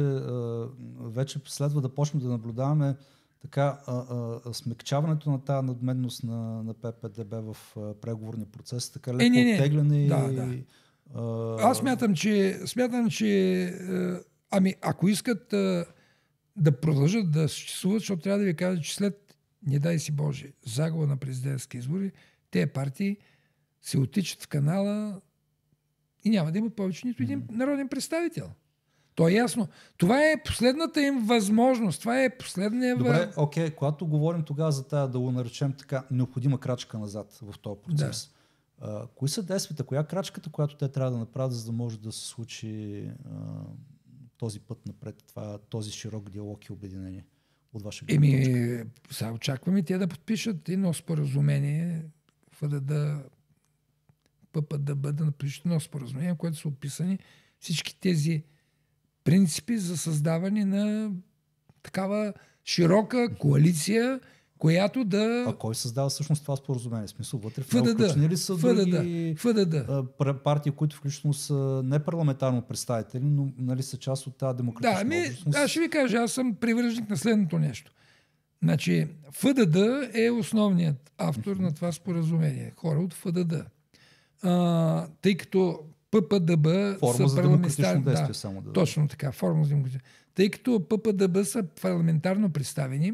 вече следва да почнем да наблюдаваме така смекчаването на тази надменност на ППДБ в преговорния процес, така леко оттегляне. Да. Аз смятам, че ако искат да продължат да съществуват, защото трябва да ви кажа, че след, не дай си Боже, загуба на президентски избори, тези партии се оттичат в канала и няма да има повече нито един народен представител. То е ясно. Това е последната им възможност. Това е последния... Добре, окей. Когато говорим тогава за тая, да го наречем така, необходима крачка назад в този процес. Да. Кои са действията? Коя крачката, която те трябва да направят, за да може да се случи този път напред, този широк диалог и обединение от ваша гледна точка? Сега очакваме те да подпишат едно споразумение, ППДБ да напишат едно споразумение, в което са описани всички тези принципи за създаване на такава широка коалиция, която да... А кой създава всъщност това споразумение? В смисъл, вътре в него включени ли са други партии, които включително са непарламентарно представители, но нали, са част от тази демократична общност? Аз ще ви кажа, аз съм привърженик на следното нещо. Значи, ФДД е основният автор на това споразумение. Хора от ФДД. Тъй като ППДБ форма са парламентарно действие, само да... Точно така, форма за демократично. Тъй като ППДБ са парламентарно представени,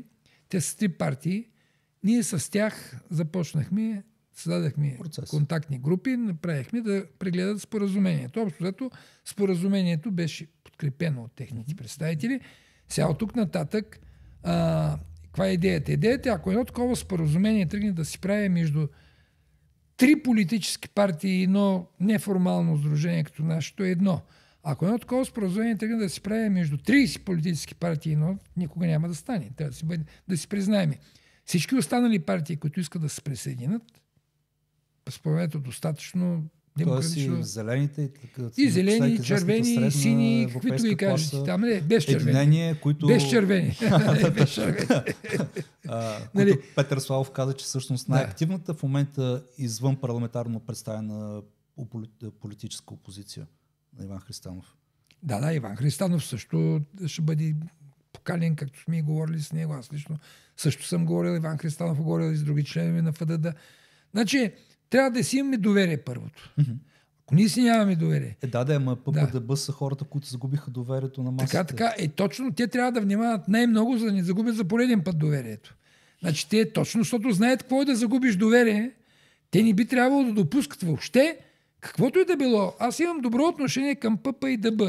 те са 3 партии, ние с тях започнахме, създадахме контактни групи, направихме да прегледат споразумението. Общо споразумението беше подкрепено от техните представители. Сега от тук нататък, каква е идеята? Идеята е, ако едно такова споразумение тръгне да си прави между 3 политически партии и едно неформално сдружение като нашето е едно. Ако едно такова споразумение тръгне да се прави между 30 политически партии и едно, никога няма да стане. Трябва да си признаем. Всички останали партии, които искат да се присъединят, споразумението достатъчно демократично. Тоест и зелените, и зелени, червени, сини, каквито ги кажете. Там не, без червени. Единение, които... Без червени. Без червени. Които Петър Славов каза, че всъщност най-активната в момента извън парламентарно представена политическа опозиция на Иван Христанов. Да, Иван Христанов също ще бъде поканен, както сме говорили с него. Аз лично също съм говорил, Иван Христанов говорил и с други членове на ФДД. Значи, трябва да си имаме доверие първото. Ако ние си нямаме доверие. Ама ППДБ са хората, които загубиха доверието на масата. Така. Точно те трябва да внимават най-много, за да не загубят за пореден път доверието. Значи те точно, защото знаят какво е да загубиш доверие, те не би трябвало да допускат въобще каквото и да било. Аз имам добро отношение към ПП и ДБ.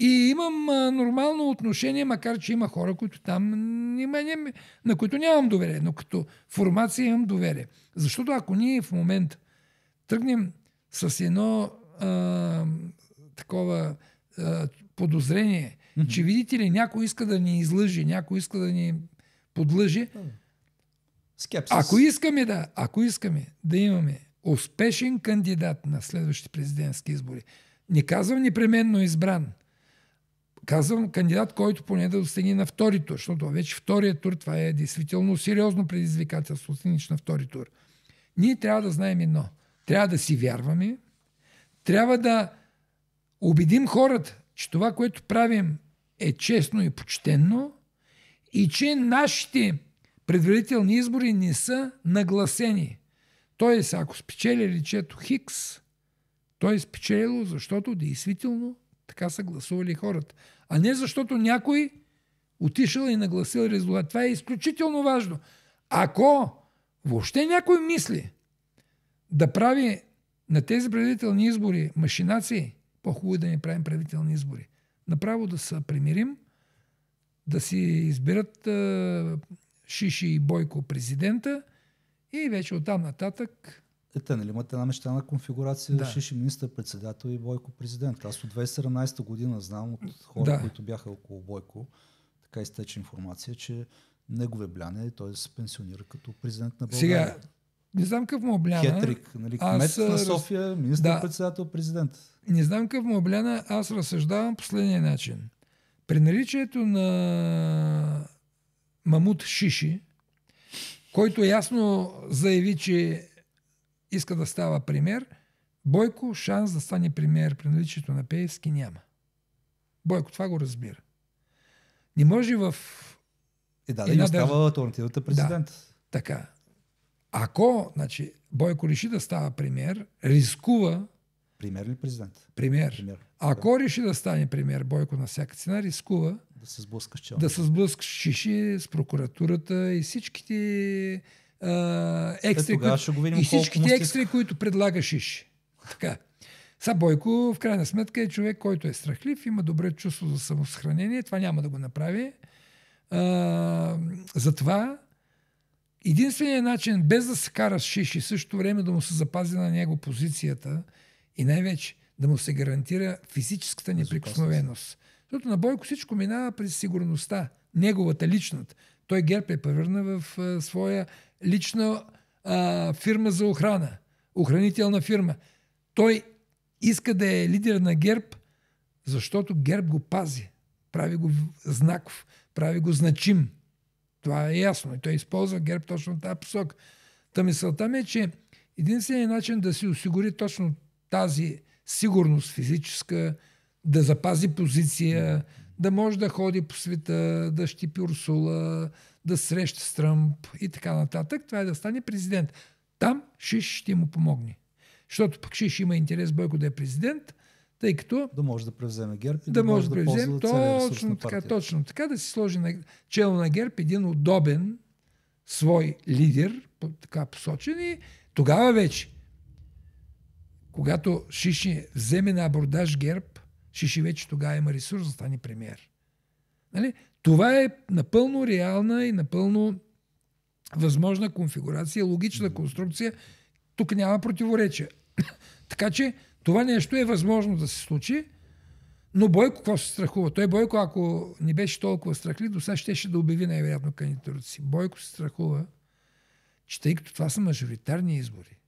И имам нормално отношение, макар че има хора, които там на които нямам доверие, но като формация имам доверие. Защото ако ние в момента тръгнем с едно такова подозрение, че видите ли, някой иска да ни излъжи, някой иска да ни подлъжи, ако искаме да имаме успешен кандидат на следващите президентски избори, не казвам непременно избран, казвам кандидат, който поне да достигне на втори тур, защото вече втория тур, това е действително сериозно предизвикателство, стигнеш на втори тур. Ние трябва да знаем едно. Трябва да си вярваме, трябва да убедим хората, че това, което правим, е честно и почтенно и че нашите предварителни избори не са нагласени. Тоест, ако спечели лицето Хикс, той е спечелило, защото действително така са гласували хората. А не защото някой отишъл и нагласил резултат. Това е изключително важно. Ако въобще някой мисли да прави на тези правителни избори машинации, по-хубаво е да не правим правителни избори. Направо да се примирим, да си изберат Шиши и Бойко президента и вече оттам нататък... Нали имате една мечтана конфигурация Шиши министър-председател и Бойко президент. Аз от 2017 година знам от хора, които бяха около Бойко, така изтече информация, че негове бляне, той се пенсионира като президент на България. Сега, не знам какъв му бляна. Хетрик, нали? Кмет на София, министър-председател, президент. Не знам какъв му бляна, аз разсъждавам последния начин. При наличието на Мамут Шиши, който ясно заяви, че иска да става премиер, Бойко шанс да стане премиер при наличието на Пеевски няма. Бойко това го разбира. Не може в... да и остава алтернативата президент. Да, така. Ако Бойко реши да става премиер, рискува... Премиер или президент? Премиер. Ако реши да стане премиер Бойко на всяка цена, рискува да се сблъска с чел. Да се сблъска с Шиши, с прокуратурата и всичките екстри, които предлага Шиши. Така. Бойко в крайна сметка е човек, който е страхлив, има добре чувство за самосъхранение, това няма да го направи. Затова единственият начин, без да се кара с Шиши, същото време да му се запази на него позицията и най-вече да му се гарантира физическата неприкосновеност. Защото на Бойко всичко минава през сигурността, неговата личната. Той ГЕРБ е превърна в своя лична фирма за охрана, охранителна фирма. Той иска да е лидер на ГЕРБ, защото ГЕРБ го пази, прави го знаков, прави го значим. Това е ясно. И той използва ГЕРБ точно в тази посока. Та мисълта ми е, че единственият начин да си осигури точно тази сигурност физическа, да запази позиция, да може да ходи по света, да щипи Урсула, да среща с Тръмп и така нататък, това е да стане президент. Там Шиши ще му помогне. Защото пък Шиши има интерес Бойко да е президент, тъй като... Да може да превземе ГЕРБ и да може да превземе точно така, да си сложи на чело на ГЕРБ един удобен свой лидер, така посочен, и тогава вече, когато Шиши вземе на абордаж ГЕРБ, Шиши вече тогава има ресурс да стане премиер. Нали? Това е напълно реална и напълно възможна конфигурация, логична конструкция. Тук няма противоречия. Така че това нещо е възможно да се случи, но Бойко какво се страхува? Той Бойко, ако не беше толкова страхлив, до сега щеше да обяви най-вероятно кандидатурата си. Бойко се страхува, че тъй като това са мажоритарни избори,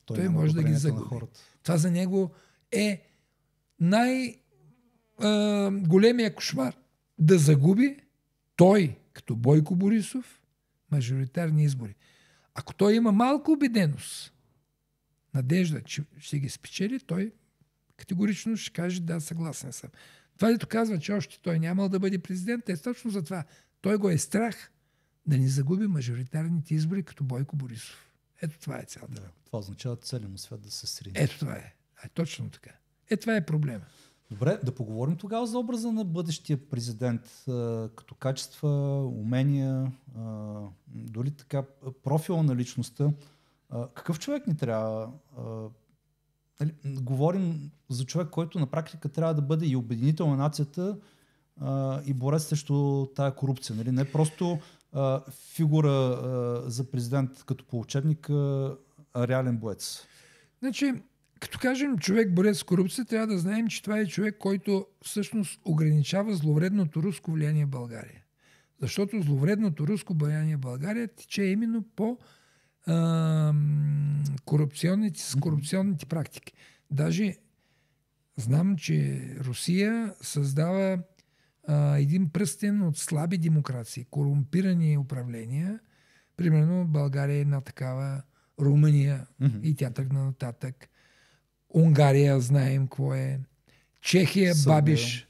той може да ги загуби. Това за него е големия кошмар. Да загуби той, като Бойко Борисов, мажоритарни избори. Ако той има малко убеденост, надежда, че ще ги спечели, той категорично ще каже да, съгласен съм. Това дето казва, че още той нямал да бъде президент, е точно за това. Той го е страх да не загуби мажоритарните избори като Бойко Борисов. Ето това е цялата. Да, това означава целият му свят да се срине. Ето това е. Точно така. Това е проблема. Добре, да поговорим тогава за образа на бъдещия президент, като качества, умения, дори така профила на личността. Какъв човек ни трябва? Говорим за човек, който на практика трябва да бъде и обединител на нацията, и борец срещу тая корупция. Нали? Не просто фигура за президент като по учебник, а реален боец. Значи, като кажем човек борец с корупция, трябва да знаем, че това е човек, който всъщност ограничава зловредното руско влияние в България. Защото зловредното руско влияние в България тече именно по корупционните практики. Даже знам, че Русия създава един пръстен от слаби демокрации, корумпирани управления. Примерно България е една такава, Румъния и тя тръгна нататък. Унгария знаем какво е. Чехия, Бабиш,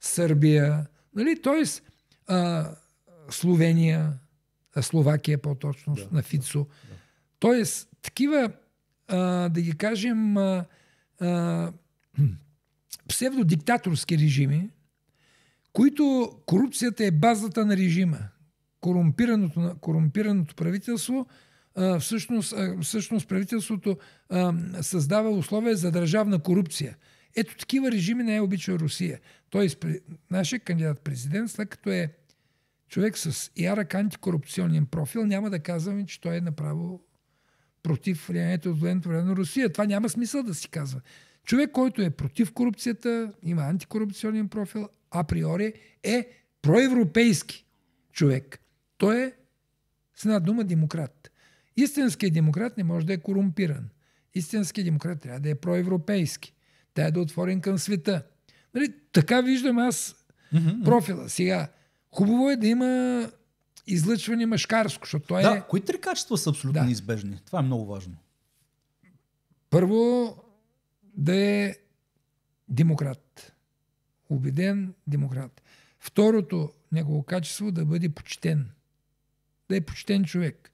Сърбия. Нали? Тоест Словения, Словакия по-точно, на Фицо. Да. Тоест такива, да ги кажем, псевдодиктаторски режими, които корупцията е базата на режима. Корумпираното правителство, всъщност правителството създава условия за държавна корупция. Ето такива режими не е обичал Русия. Тоест, нашия кандидат-президент, след като е човек с ярък антикорупционен профил, няма да казваме, че той е направо против влиянието от военното време на Русия. Това няма смисъл да си казва. Човек, който е против корупцията, има антикорупционен профил, априори е проевропейски човек. Той е, с една дума, демократ. Истинският демократ не може да е корумпиран. Истинският демократ трябва да е проевропейски. Трябва да е отворен към света. Нали, така виждам аз профила. Сега, хубаво е да има излъчване мъжкарско, защото той е... Кои три качества са абсолютно неизбежни? Това е много важно. Първо, да е демократ. Убеден демократ. Второто негово качество да бъде почтен. Да е почтен човек.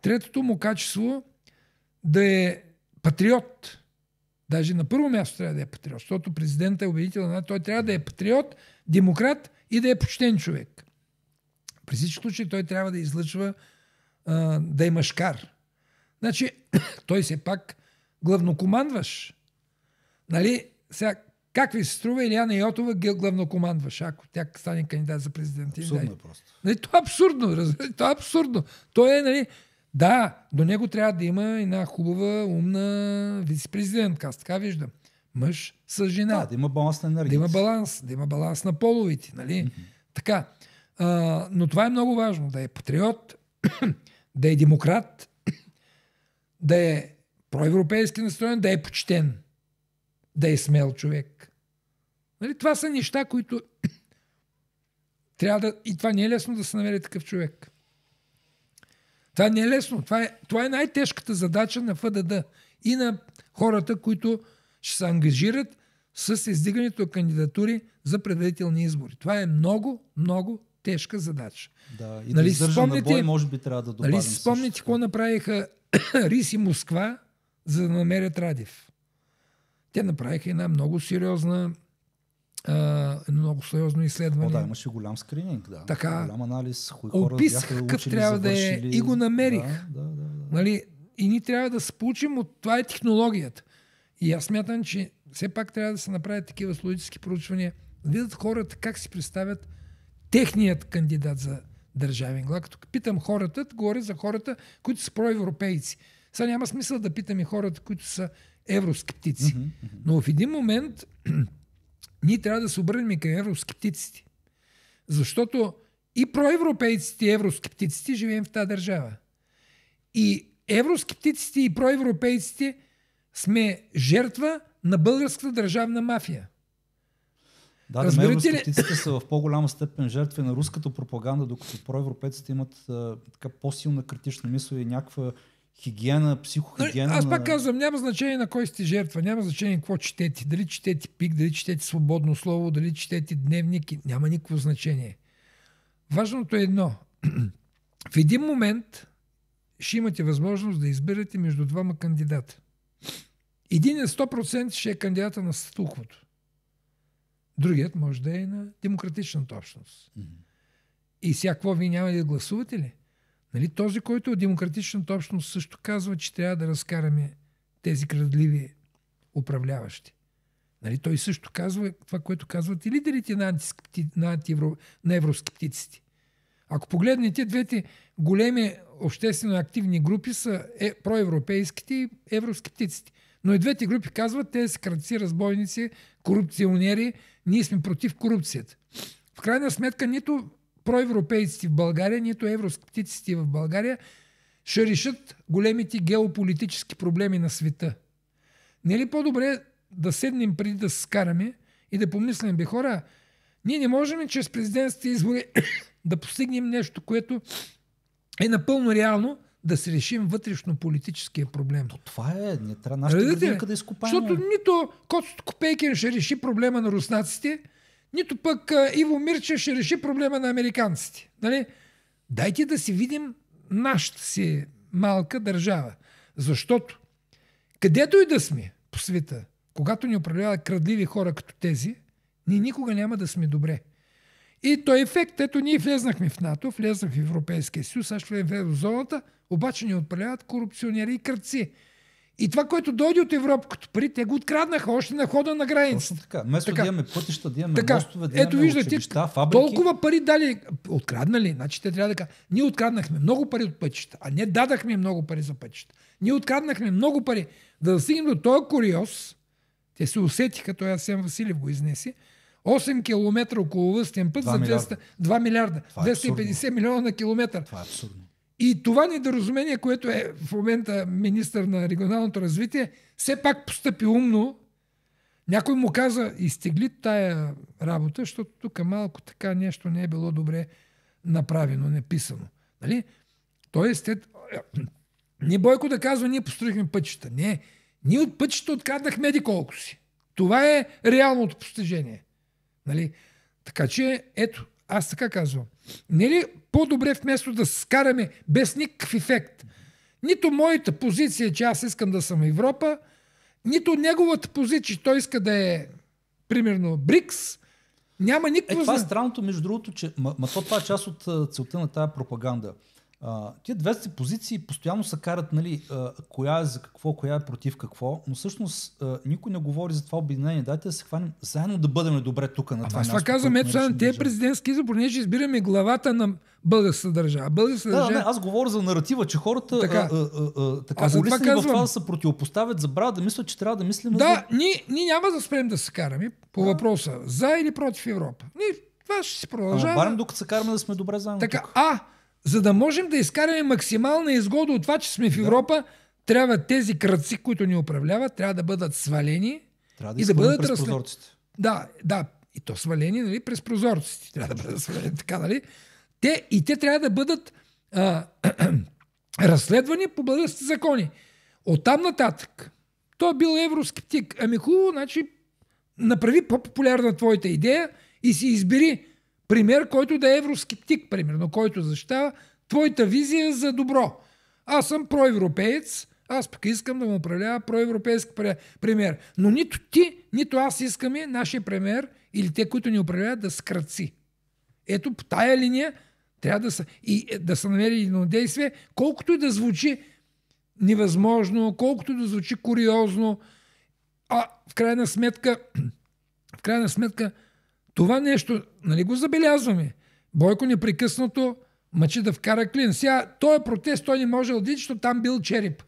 Третото му качество да е патриот. Даже на първо място трябва да е патриот, защото президентът е убедител, той трябва да е патриот, демократ и да е почтен човек. При всички случаи той трябва да излъчва, да е мъжкар. Значи, той все пак главнокомандваш. Нали, сега, как ви се струва Илияна Йотова главнокомандваш, ако тя стане кандидат за президент? Абсурдно е просто. Нали, това е абсурдно. Това е абсурдно. Той е, нали, да, до него трябва да има една хубава, умна вице-президент, аз така виждам. Мъж с жена. Да има баланс на енергия. Да има баланс на половите. Нали? Така. Но това е много важно. Да е патриот, да е демократ, да е проевропейски настроен, да е почтен, да е смел човек. Нали? Това са неща, които трябва да... И това не е лесно да се намери такъв човек. Това не е лесно. Това е най-тежката задача на ФДД и на хората, които ще се ангажират с издигането на кандидатури за предварителни избори. Това е много, много тежка задача. Да, и да издържа на бой, може би трябва да добавим. Нали си спомните какво направиха Рис и Москва, за да намерят Радев? Те направиха една много сериозна много сериозно изследване. Да, имаше голям скрининг, да. Така, голям анализ. описах какъв трябва да е и го намерих. Да. Нали, и ние трябва да се получим от това е технологията. И аз смятам, че все пак трябва да се направят такива статистически проучвания, да видят хората как си представят техният кандидат за държавен глава. Като питам хората, говоря за хората, които са проевропейци. Сега няма смисъл да питам и хората, които са евроскептици. Но в един момент ние трябва да се обърнем към евроскептиците. Защото и проевропейците, и евроскептиците живеем в тази държава. И евроскептиците и проевропейците сме жертва на българската държавна мафия. Да, евроскептиците са в по-голяма степен жертви на руската пропаганда, докато проевропейците имат така по-силна критична мисъл и някаква хигиена, психохигиена. Аз пак казвам, няма значение на кой сте жертва, няма значение какво четете. Дали четете ПИК, дали четете Свободно слово, дали четете Дневник, няма никакво значение. Важното е едно. В един момент ще имате възможност да изберете между двама кандидата. Един е 100% ще е кандидата на статуквото. Другият може да е на демократичната общност. И сега какво, вие няма да гласувате ли? Нали, този, който от демократичната общност също казва, че трябва да разкараме тези крадливи управляващи. Нали, той също казва това, което казват и лидерите на евроскептиците. Ако погледнете, двете големи обществено активни групи са проевропейските и евроскептиците. Но и двете групи казват, те са крадци, разбойници, корупционери, ние сме против корупцията. В крайна сметка нито проевропейците в България, нито евроскептиците в България ще решат големите геополитически проблеми на света. Не е ли по-добре да седнем преди да се скараме и да помислим, бе хора, ние не можем чрез президентските избори да постигнем нещо, което е напълно реално, да се решим вътрешно-политическия проблем. То това е, не трябва нашата градинка да изкопаем. Защото нито Коцето Копейкин ще реши проблема на руснаците, нито пък Иво Мирчев ще реши проблема на американците. Нали? Дайте да си видим нашата си малка държава. Защото където и да сме по света, когато ни управляват крадливи хора като тези, ние никога няма да сме добре. И той ефект, ето ние влезнахме в НАТО, влезнахме в Европейския съюз, аз влезнах в еврозоната, обаче ни управляват корупционери и крадци. И това, което дойде от Европа като пари, те го откраднаха още на хода на границата. Точно така. Вместо да имаме пътища, да имаме мостове, да имаме училища, фабрики. Толкова пари дали, откраднали, значи те трябва да кажат, ние откраднахме много пари от пътища, а не дадахме много пари за пътища. Ние откраднахме много пари. Да стигнем до този куриоз, те се усетиха, той Асен Василев го изнеси, 8 км околовръстен път за 2 милиарда. 250 милиона на километър. Това е абсурдно. И това недоразумение, което е в момента министър на регионалното развитие, все пак постъпи умно. Някой му каза, изтегли тая работа, защото тук малко така нещо не е било добре направено, неписано. Нали? Тоест, не Бойко да казва, ние построихме пътища. Не, ние от пътища откраднахме еди колко си. Това е реалното постижение. Нали? Така че, ето, аз така казвам. Не ли по-добре вместо да се скараме без никакъв ефект? Нито моята позиция, че аз искам да съм Европа, нито неговата позиция, че той иска да е примерно БРИКС, няма никакво... Това е странното, между другото, че това е част от целта на тая пропаганда. Тия двете позиции постоянно се карат, нали, коя е за какво, коя е против какво, но всъщност никой не говори за това обединение. Дайте да се хванем заедно да бъдем добре тук на това място. Аз това казвам, ето сега на тези президентски избори, понеже избираме главата на българската държава. Аз говоря за наратива, че хората улисни в това да се противопоставят, забравят да мислят, че трябва да мислим... Да, ние няма да спрем да се караме по въпроса за или против Европа. Ние това ще си продължава. Барем докато се караме да сме добре заедно така, тук. За да можем да изкараме максимална изгода от това, че сме в Европа, трябва тези крадци, които ни управляват, трябва да бъдат свалени и да бъдат през прозорците. Да, и то свалени, нали, през прозорците. Трябва да бъдат свалени, така, нали? Те трябва да бъдат разследвани по българските закони. Оттам нататък, той е бил евроскептик. Ами хубаво, значи направи по-популярна твоята идея и си избери пример, който да е евроскептик, примерно, който защитава твоята визия за добро. Аз съм проевропеец, аз пък искам да му управлява проевропейски премиер. Но нито ти, нито аз искаме нашия премиер или те, които ни управляват, да скраци. Ето по тая линия трябва да се намери единодействие, колкото и да звучи невъзможно, колкото и да звучи куриозно. В крайна сметка това нещо, нали го забелязваме? Бойко непрекъснато мъчи да вкара клин. Сега, този протест той не може да види, защото там бил череп.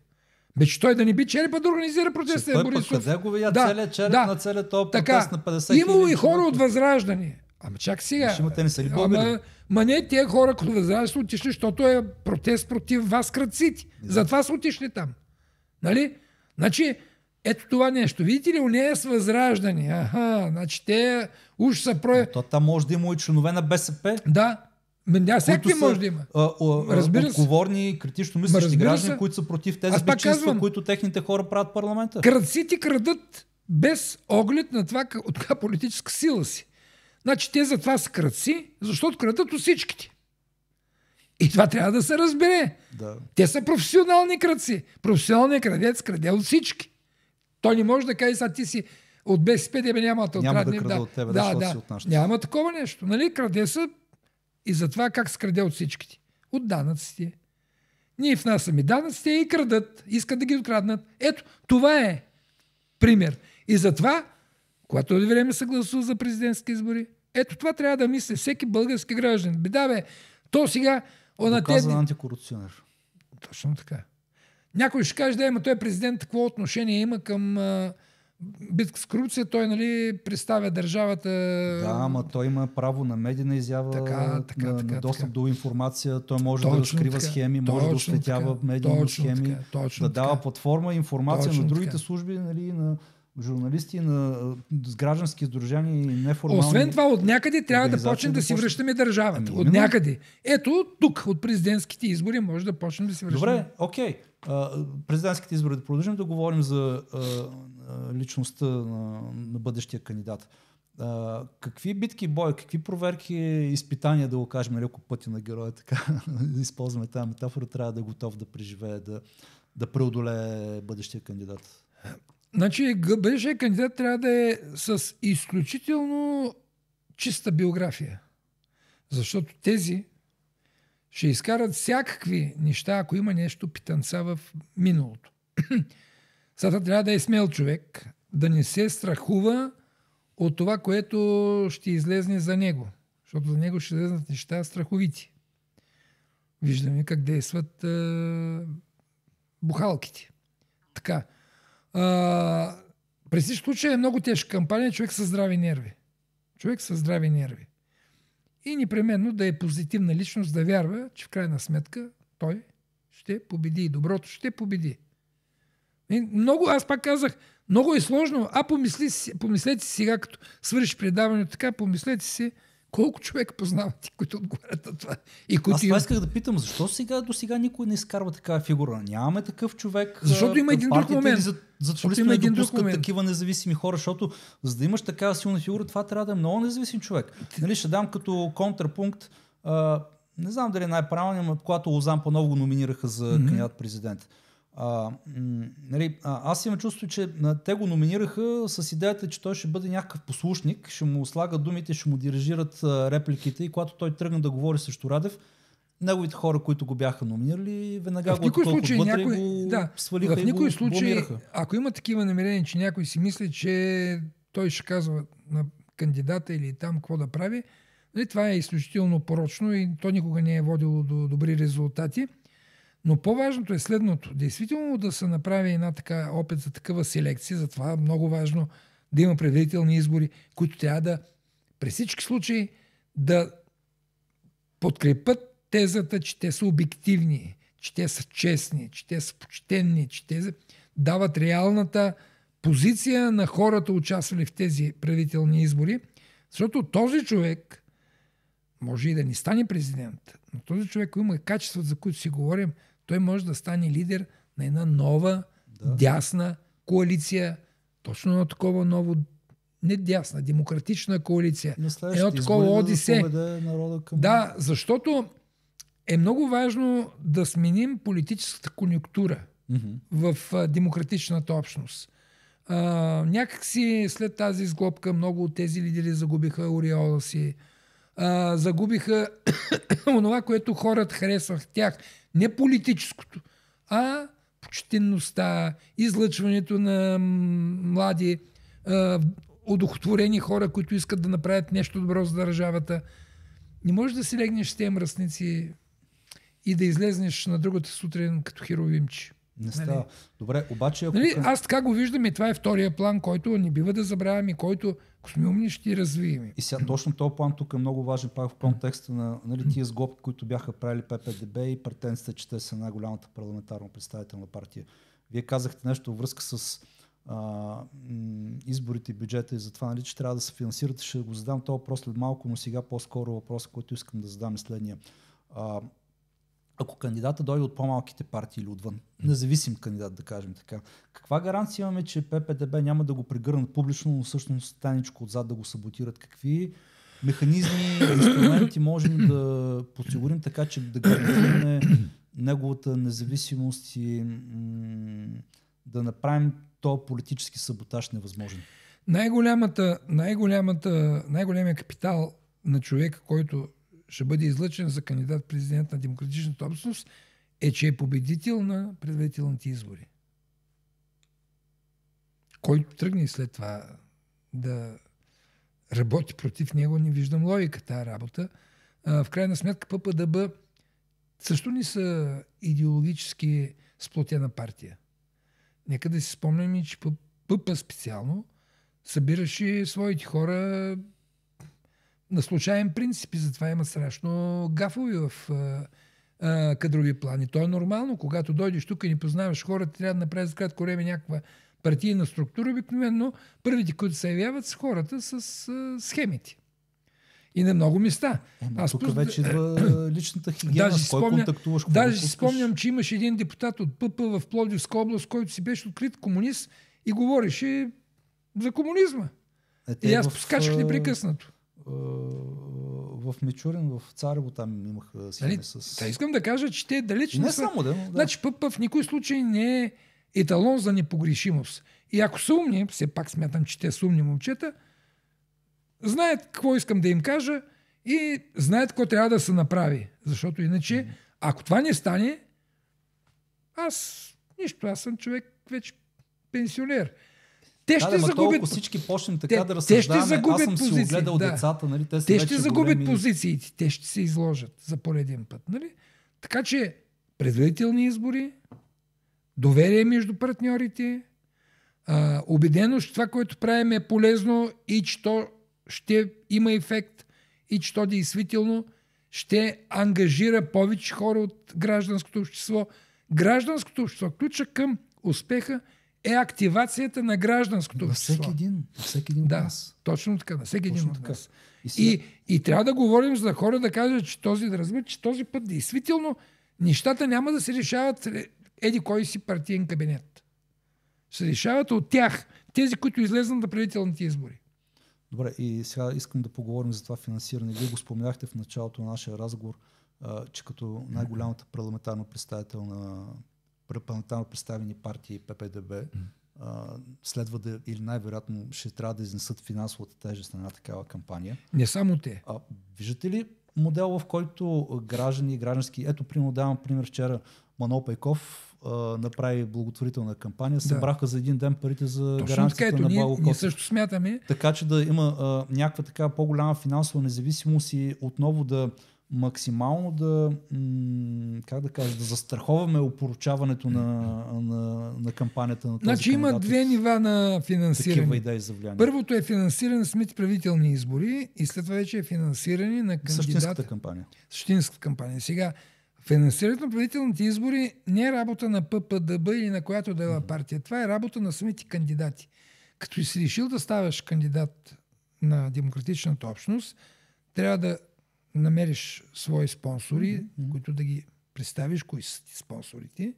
Че той да не би черепа да организира протеста. Той пък къде го видя целият череп на целият този протест на 50 000? Имало и хора от Възраждане. Чак сега. Те не са ли българи? Не, тия хора, които Възраждане са отишли, защото е протест против вас крадците. Затова са отишли там. Нали? Значи, Ето това нещо. Видите ли, у нея с Възраждане. Аха, значи те уж са То там може да има и членове на БСП. Да. Всеки може да има. Отговорни, критично мислещи граждани, които са против тези безчинства, които техните хора правят в парламента. Крадците крадат без оглед на това от каква политическа сила си. Значи те затова са крадци, защото крадат от всичките. И това трябва да се разбере. Да. Те са професионални крадци. Професионалният крадец краде от всички. Той не може да каже, сега ти си от БСП, тебе няма да открадне. Няма да крада от тебе, си от нашата. Няма такова нещо. Нали? Краде са и затова как се краде от всичките. От данъците. Ние внасяме данъците и крадат. Искат да ги откраднат. Ето, това е пример. И затова, когато от време се гласува за президентски избори, ето това трябва да мисли всеки български граждан. То сега... Доказан антикорупционер. Точно така. Някой ще каже, да, той президент, какво отношение има към битка с корупция, той, нали, представя държавата... Да, ама той има право на медийна изява, на достъп до информация, той може да разкрива схеми, може да осветява медийни схеми, да дава платформа и информация на другите служби, нали, на журналисти, на граждански сдружения и неформални... Освен това, от някъде трябва да почнем да си връщаме държавата. От някъде. Ето, тук, от президентските избори, може да почнем да си връщаме. Добре, окей. Президентските избори, да продължим да говорим за личността на бъдещия кандидат. Какви битки, боя, какви проверки, изпитания, да го кажем, леко пътя на героя, така да използваме тази метафора, трябва да е готов да преживее, да преодолее бъдещия кандидат? Значи, бъдещия кандидат трябва да е с изключително чиста биография. Защото тези ще изкарат всякакви неща, ако има нещо питанца в миналото. Сега трябва да е смел човек, да не се страхува от това, което ще излезне за него. Защото за него ще излезнат неща страховити. Виждаме как действат бухалките. Така. При всички случаи е много тежка кампания, човек със здрави нерви. Човек със здрави нерви. И непременно да е позитивна личност, да вярва, че в крайна сметка той ще победи и доброто ще победи. И аз пак казах, много е сложно, помислете си сега, като свършиш предаването така, помислете си колко човека познавате, които отговарят на това. Аз това исках да питам, защо до сега никой не изкарва такава фигура? Нямаме такъв човек. Защото има един друг момент. Защото има един друг момент. Такива независими хора, защото за да имаш такава силна фигура, това трябва да е много независим човек. Нали, ще дам като контрапункт, не знам дали е най-правилно, но когато Лозан по-ново го номинираха за кандидат-президент. Аз имам чувство, че те го номинираха с идеята, че той ще бъде някакъв послушник, ще му слагат думите, ще му дирижират репликите и когато той тръгне да говори срещу Радев, неговите хора, които го бяха номинирали, веднага го толкова вътре го свалиха в никой случай, ако има такива намерения, че някой си мисли, че той ще казва на кандидата или там какво да прави, това е изключително порочно и то никога не е водило до добри резултати. Но по-важното е следното. Действително да се направи една така опит за такава селекция, затова е много важно да има предварителни избори, които трябва да, при всички случаи, да подкрепят тезата, че те са обективни, че те са честни, че те са почтенни, че те дават реалната позиция на хората, участвали в тези предварителни избори. Защото този човек може и да не стане президент, но този човек, който има качествата, за които си говорим, той може да стане лидер на една нова, дясна коалиция, точно на такова ново, не дясна, демократична коалиция. Едно такова ОДС. Да, защото е много важно да сменим политическата конюнктура в демократичната общност. Някакси след тази изглобка много от тези лидери загубиха ореола си, загубиха онова, което хората харесвах в тях. Не политическото, а почтенността, излъчването на млади, удохотворени хора, които искат да направят нещо добро за държавата. Не можеш да си легнеш с тези мръсници и да излезнеш на другата сутрин като херовимче. Не става. Добре, обаче... Аз така го виждам и това е втория план, който не бива да забравяме, който, ако сме умни, ще развием. И сега точно този план тук е много важен пак в контекста на тия сглобки, които бяха правили ППДБ и претенцията, че те са най-голямата парламентарно представителна партия. Вие казахте нещо във връзка с изборите и бюджета и за това, нали, че трябва да се финансират. Ще го задам това въпрос след малко, но сега по-скоро въпрос, който искам да задам е следния. Ако кандидата дойде от по-малките партии или отвън, независим кандидат, да кажем така, каква гаранция имаме, че ППДБ няма да го прегърнат публично, но всъщност тайничко отзад да го саботират? Какви механизми, инструменти можем да подсигурим така, че да гарантираме неговата независимост и да направим този политически саботаж невъзможен? Най-големият капитал на човека, който ще бъде излъчен за кандидат президент на демократичната общност, е, че е победител на предварителните избори. Който тръгне след това да работи против него, не виждам логика тази работа. В крайна сметка ППДБ също не са идеологически сплотена партия. Нека да си спомним, че ПП специално събираше своите хора на случайен принцип и затова има страшно гафови в кадрови плани. То е нормално, когато дойдеш тук и не познаваш хората, трябва да направиш за кратко време някаква партийна структура. Обикновено първите, които се явяват, са хората с схемите. И на много места. Тук вече идва личната хигиена, с кой контактуваш. Даже си спомням, че имаше един депутат от ПП в Пловдивска област, който си беше открит комунист и говореше за комунизма. И аз поскачах непрекъснато. В Мичурин, в Царево, там имаха схеми с... Искам да кажа, че те далеч не са... Само, да. Значи ПП в никой случай не е еталон за непогрешимост. И ако са умни, все пак смятам, че те са умни момчета, знаят какво искам да им кажа и знаят какво трябва да се направи. Защото иначе, ако това не стане, аз съм човек вече пенсионер. Те ще загубят... всички почнем така да разсъждаваме, аз съм си огледал децата, нали? Те ще загубят позициите, те ще се изложат за пореден път. Нали? Така че предварителни избори, доверие между партньорите, убеденост, че това, което правим е полезно и че то ще има ефект и че то действително ще ангажира повече хора от гражданското общество. Гражданското общество, ключа към успеха е активацията на гражданското общество. Всеки един от нас. Точно така, на всеки един от нас. И трябва да говорим за хора да кажат, че този път действително нещата няма да се решават еди кой си партиен кабинет. Се решават от тях, тези, които излезнат на предварителните избори. Добре, и сега искам да поговорим за това финансиране. Вие го споменахте в началото на нашия разговор, че като най-голямата парламентарно представени партии ППДБ следва да, или най-вероятно ще трябва да изнесат финансовата тежест на една такава кампания. Не само те. Виждате ли модел, в който граждани и граждански... Ето, давам пример, вчера Манол Пейков направи благотворителна кампания, събраха за един ден парите за гаранцията на Благо Косев. Ние също смятаме. Така че да има някаква така по-голяма финансова независимост и отново да максимално да застраховаме опоручаването на кампанията на този кандидат. Има две нива на финансиране. Първото е финансиране на самите правителни избори и след това вече е финансиране на кандидата. Същинската кампания. Сега, финансирането на правителните избори не е работа на ППДБ или на която да е партия. Това е работа на самите кандидати. Като си решил да ставаш кандидат на демократичната общност, трябва да намериш свои спонсори, които да ги представиш, кои са ти спонсорите.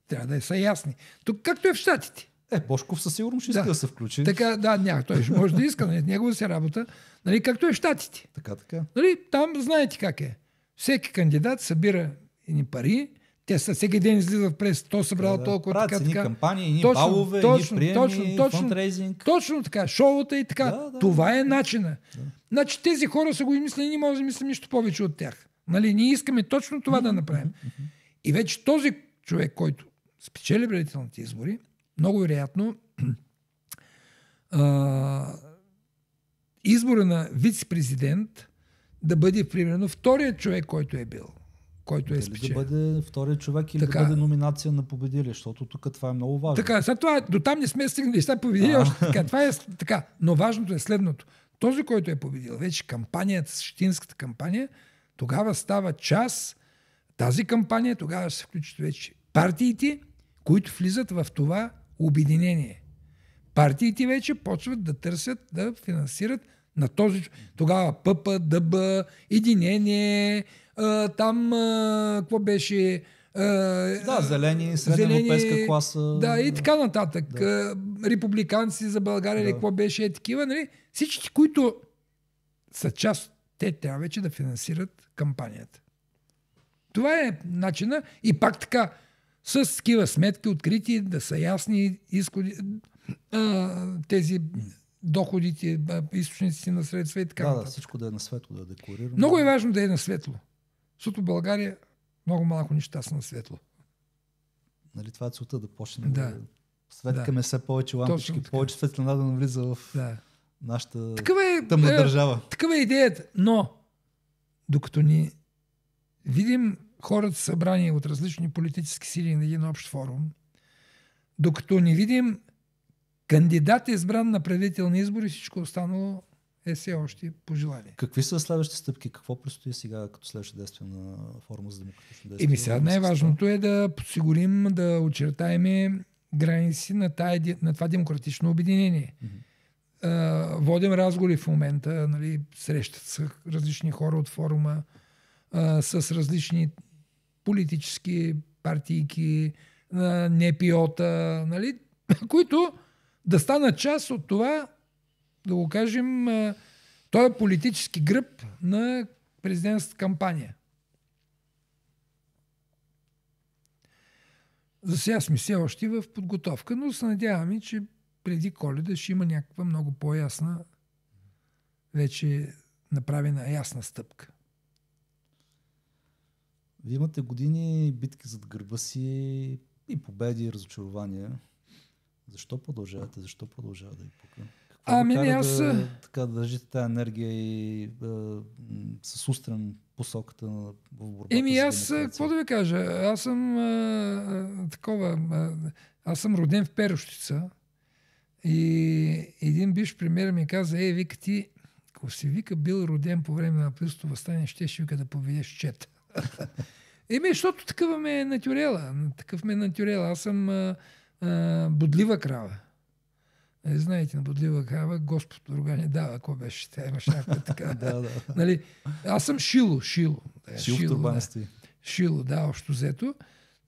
Трябва да са ясни. Тук както е в Щатите. Божков със сигурно ще иска да се включи. Така, той ще може да иска, негова си работа. Както е в Щатите. Така. Там знаете как е. Всеки кандидат събира едни пари, те всеки ден излизат през то събрал толкова така. Кампании, ни балове, ни приеми, фандрейзинг. Точно така, шоута и така. Това е начина. Значи тези хора са го измислили, не може да мислим нищо повече от тях. Ние искаме точно това да направим. И вече този човек, който спечели предварителните избори, много вероятно избора на вице-президент да бъде примерно вторият човек, който е бил. Който е спечелил. Да бъде вторият човек или да бъде номинация на победили, защото тук това е много важно. Така, до там не сме стигнали, сега победили още така. Това е така. Но важното е следното. Този, който е победил, вече кампанията, същинската кампания, тогава става част, тази кампания, тогава се включат вече партиите, които влизат в това обединение. Партиите вече почват да търсят, да финансират на този... Тогава ПП, ДБ, Единение, там какво беше... зелени, средноевропейска класа. Да, и така нататък. Да. Републиканци за България, или какво беше, такива, нали? Всички, които са част, те трябва вече да финансират кампанията. Това е начина. И пак така, с такива сметки открити, да са ясни изходи, тези доходите, източниците на средства и така нататък. Да, всичко да е на светло, да е декорирано. Много е важно да е на светло. Защото в България много малко неща са на светло. Нали, това е целта, да почне да светкаме все повече лампички, повече светлина да навлиза в нашата тъмна държава. Такава е идеята. Но, докато ни видим хората събрани от различни политически сили на един общ форум, докато ни видим кандидат избран на правителни избори, всичко останало е все още пожелание. Какви са следващите стъпки? Какво предстои сега като следващи действия на форума за демократично действие? Сега най-важното е да подсигурим, да очертаем граници на това демократично обединение. Водим разговори в момента, нали, срещат се различни хора от форума, с различни политически партийки, НПО-та, нали, които да станат част от това, да го кажем, този политически гръб на президентската кампания. За сега сме все още в подготовка, но се надяваме, че преди Коледа ще има някаква много по-ясна, вече направена ясна стъпка. Вие имате години битки зад гърба си и победи, и разочарования. Защо продължавате? Защо продължава да ви пука? Така да държите тази енергия и с устрем посоката в борбата с демокрация? Какво да ви кажа? Аз съм аз съм роден в Перущица и един бивш премиер ми каза: вика ти, ако си вика бил роден по време на априлското въстание, ще вика да поведеш чет. Защото такъв ме е натюрела. Аз съм бодлива крава. Знаете, на бодлива крава Господ друга не дава. Какво беше? Тя имаш някаква така. Нали? Аз съм шило. Шило в турбана стои. Шило, общо взето.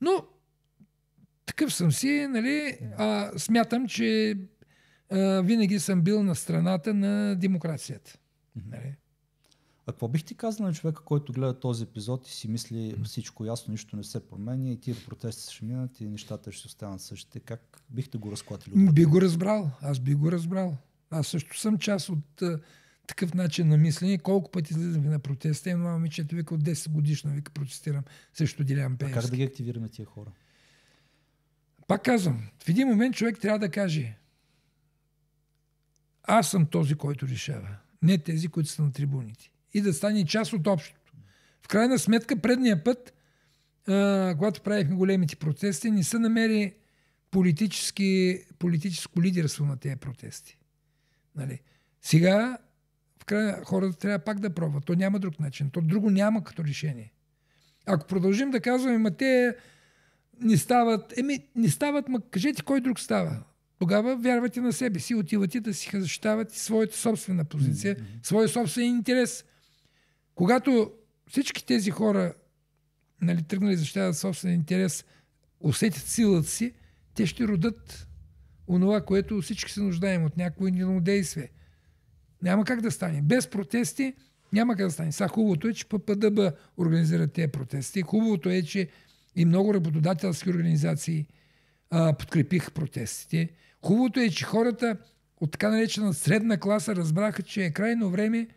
Но такъв съм си, нали? Смятам, че винаги съм бил на страната на демокрацията. Нали? А какво бих ти казал на човека, който гледа този епизод и си мисли всичко ясно, нищо не се променя и тия протести ще минат и нещата ще останат същите? Как бихте го разклатили? Би го разбрал. Аз би го разбрал. Аз също съм част от такъв начин на мислене. Колко пъти излизам на протеста, но момичето вика от 10 годишна, вика протестирам срещу Делян Пеевски. Как да ги активираме тия хора? Пак казвам, в един момент човек трябва да каже: аз съм този, който решава. Не тези, които са на трибуните. И да стане част от общото. В крайна сметка, предния път, когато правихме големите протести, не се намери политическо лидерство на тези протести. Нали? Сега, в крайна, хората трябва пак да пробват. То няма друг начин. То друго няма като решение. Ако продължим да казваме, те не стават, не стават, кажете кой друг става. Тогава вярвате на себе си, отивате да си защитавате своята собствена позиция, своя собствен интерес. Когато всички тези хора, нали, тръгнали да защитават собствен интерес, усетят силата си, те ще родат онова, което всички се нуждаем от някакво единодействие. Няма как да стане. Без протести няма как да стане. Сега хубавото е, че ППДБ организират тези протести. Хубавото е, че и много работодателски организации подкрепиха протестите. Хубавото е, че хората от така наречена средна класа разбраха, че е крайно време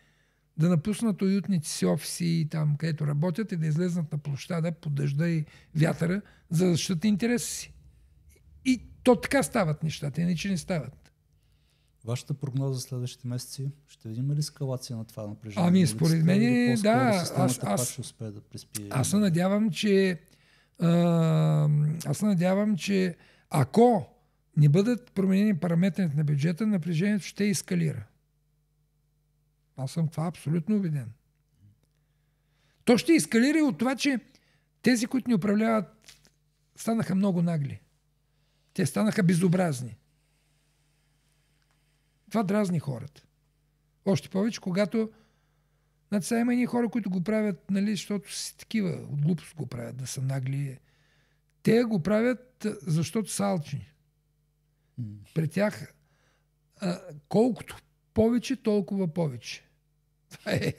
да напуснат уютните си офиси там, където работят, и да излезнат на площада под дъжда и вятъра, за да защитат интереса си. И то така стават нещата, иначе не стават. Вашата прогноза за следващите месеци? Ще видим ли ескалация на това напрежение? Според мен, да. Аз се надявам, че ако не бъдат променени параметрите на бюджета, напрежението ще ескалира. Аз съм това абсолютно убеден. То ще ескалира от това, че тези, които ни управляват, станаха много нагли. Те станаха безобразни. Това дразни хората. Още повече, когато сега има едни хора, които го правят, нали, защото си такива, от глупост го правят, да са нагли. Те го правят, защото са алчни. При тях колкото повече, толкова повече. Това е.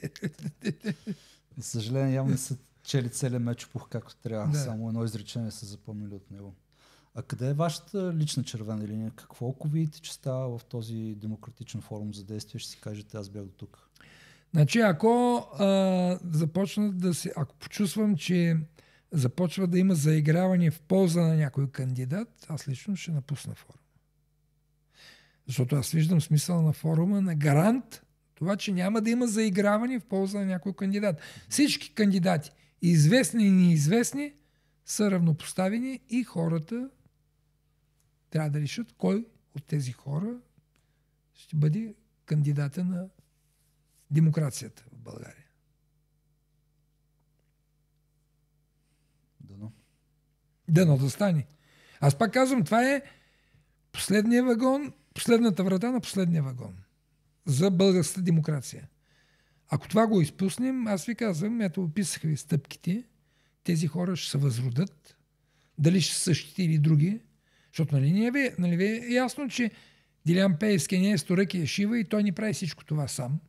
За съжаление, явно не са чели целият мечопух както трябва. Да. Само едно изречение са запомнили от него. А къде е вашата лична червена линия? Какво, ако видите, че става в този демократичен форум за действие, ще си кажете, аз бях до тук? Значи, ако започнат да се... Ако почувствам, че започва да има заиграване в полза на някой кандидат, аз лично ще напусна форума. Защото аз виждам смисъл на форума на гарант това, че няма да има заиграване в полза на някой кандидат. Всички кандидати, известни и неизвестни, са равнопоставени и хората трябва да решат кой от тези хора ще бъде кандидата на демокрацията в България. Дано да стане. Аз пак казвам, това е последния вагон, последната врата на последния вагон за българската демокрация. Ако това го изпуснем, аз ви казвам, ето описах ви стъпките, тези хора ще се възродат, дали ще са същите или други, защото нали ви е ясно, че Делян Пеевски не е Сторък и е Шива и той ни прави всичко това сам.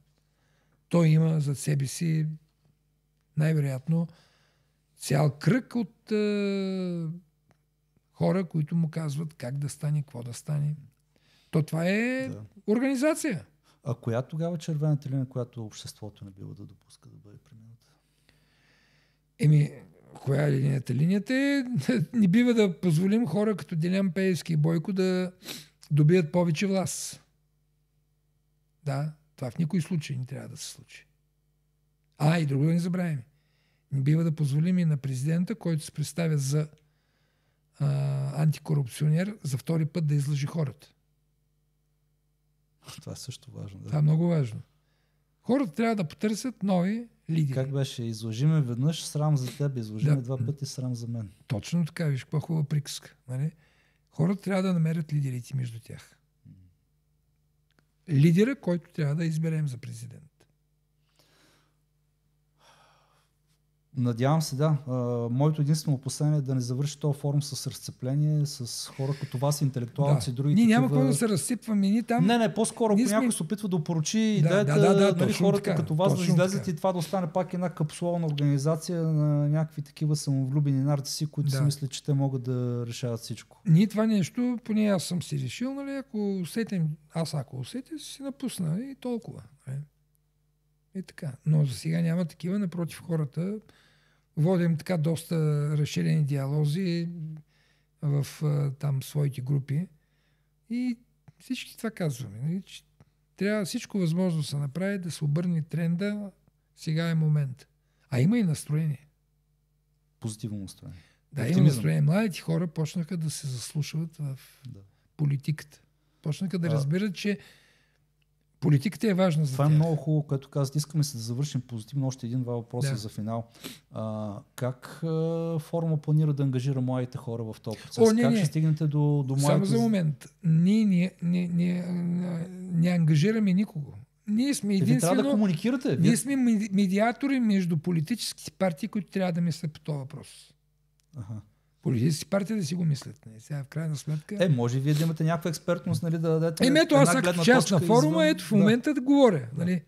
Той има зад себе си най-вероятно цял кръг от хора, които му казват как да стане, какво да стане. То това е организация. А коя тогава червената линия, която обществото не бива да допуска да бъде премината? Коя е линията? Линията е не бива да позволим хора като Делян Пеевски и Бойко да добият повече власт. Да, това в никой случай не трябва да се случи. И друго да не забравим. Не бива да позволим и на президента, който се представя за антикорупционер, за втори път да излъжи хората. Това е също важно. Да. Това е много важно. Хората трябва да потърсят нови лидери. Как беше? Излъжиме веднъж, срам за теб, излъжиме два пъти, срам за мен. Точно така, виж каква хубава приказка. Нали? Хората трябва да намерят лидерите между тях. Лидера, който трябва да изберем за президент. Надявам се, да. Моето единствено опасение е да не завърши този форум с разцепление, с хора като вас, интелектуалци, други. Ние няма какво да се разсипваме. Ни там... Не, по-скоро, ако някой се опитва да опорочи идеята, нали, хората така, като вас да излезат и това да остане пак една капсулна организация на някакви такива самовлюбени нарциси, които си мислят, че те могат да решават всичко. Ние това нещо, поне аз съм си решил, нали, ако усетим, ако усетя, си напусна и толкова. И така. Но за сега няма такива, напротив хората. Водим така доста разширени диалози в там своите групи и всички това казваме. Че трябва всичко възможно да се направи, да се обърне тренда. Сега е момент. А има и настроение. Позитивно настроение. Да, има настроение. Младите хора почнаха да се заслушват в политиката. Почнаха да разбират, че политиката е важна за това. Това е много хубаво, което казват. Искаме се да завършим позитивно. Още един-два въпроса за финал. Как форума планира да ангажира младите хора в този процес? Как ще стигнете до младите? Само за момент. Ние не ангажираме никого. Ние сме единствено... трябва да комуникирате. Ние сме медиатори между политическите партии, които трябва да мислят по този въпрос. Политически партии да си го мислят. Сега в крайна сметка... може вие да имате някаква експертност, нали, да дадете... Ето аз като част на форума, ето в момента да говоря. Нали.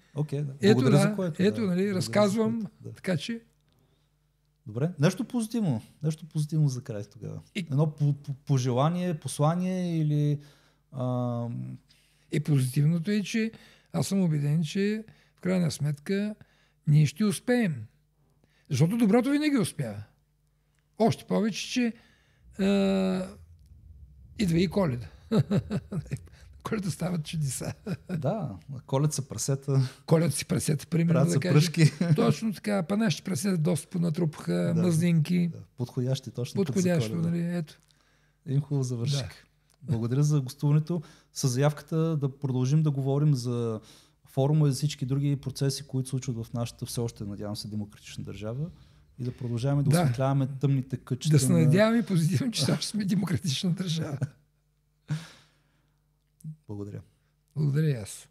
Благодаря за което. Нали, разказвам, така че... Добре. Нещо позитивно за край тогава. Едно пожелание, послание или... Позитивното е, че аз съм убеден, че в крайна сметка ние ще успеем. Защото доброто винаги успява. Още повече, че идва и Коледа. Коледа стават чудеса. Да, Колед са прасета. Колед си прасета, примерно да кажа. Точно така, па нашите прасета доста понатрупаха, мазнинки. Да. Подходящи, точно. Подходящо, нали, ето. Един хубав завършик. Благодаря за гостуването. С заявката да продължим да говорим за форума и за всички други процеси, които случват в нашата все още, надявам се, демократична държава. И да продължаваме да осветляваме тъмните кътчета. Да се надяваме позитивно, че ще сме демократична държава. Благодаря. Благодаря и аз.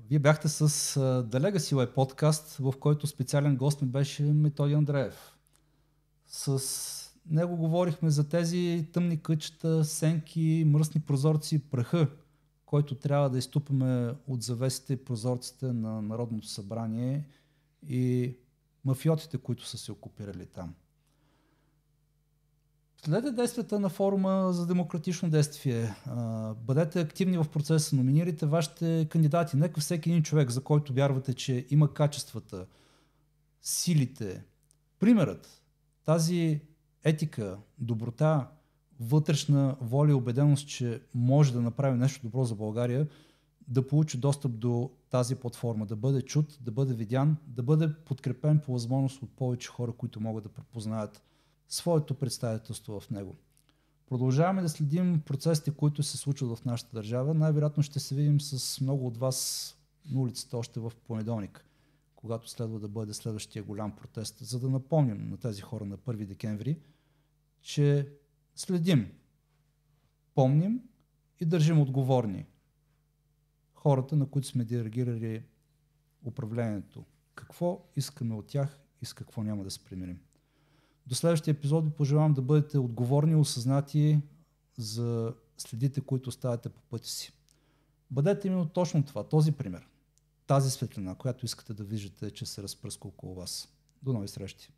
Вие бяхте с The Legacy Way подкаст, в който специален гост ми беше Методи Андреев. С него говорихме за тези тъмни кътчета, сенки, мръсни прозорци, праха, който трябва да изтупаме от завесите и прозорците на Народното събрание и мафиотите, които са се окупирали там. Следете действията на форума за демократично действие. Бъдете активни в процеса, номинирайте вашите кандидати. Нека всеки един човек, за който вярвате, че има качествата, силите, примерът, тази етика, доброта, вътрешна воля и убеденост, че може да направи нещо добро за България, да получи достъп до тази платформа, да бъде чут, да бъде видян, да бъде подкрепен по възможност от повече хора, които могат да препознаят своето представителство в него. Продължаваме да следим процесите, които се случват в нашата държава. Най-вероятно ще се видим с много от вас на улицата още в понеделник, когато следва да бъде следващия голям протест, за да напомним на тези хора на 1 декември, че следим, помним и държим отговорни хората, на които сме делегирали управлението. Какво искаме от тях и с какво няма да се примирим. До следващия епизод ви пожелавам да бъдете отговорни и осъзнати за следите, които оставяте по пътя си. Бъдете именно точно това, този пример, тази светлина, която искате да виждате, че се разпръска около вас. До нови срещи!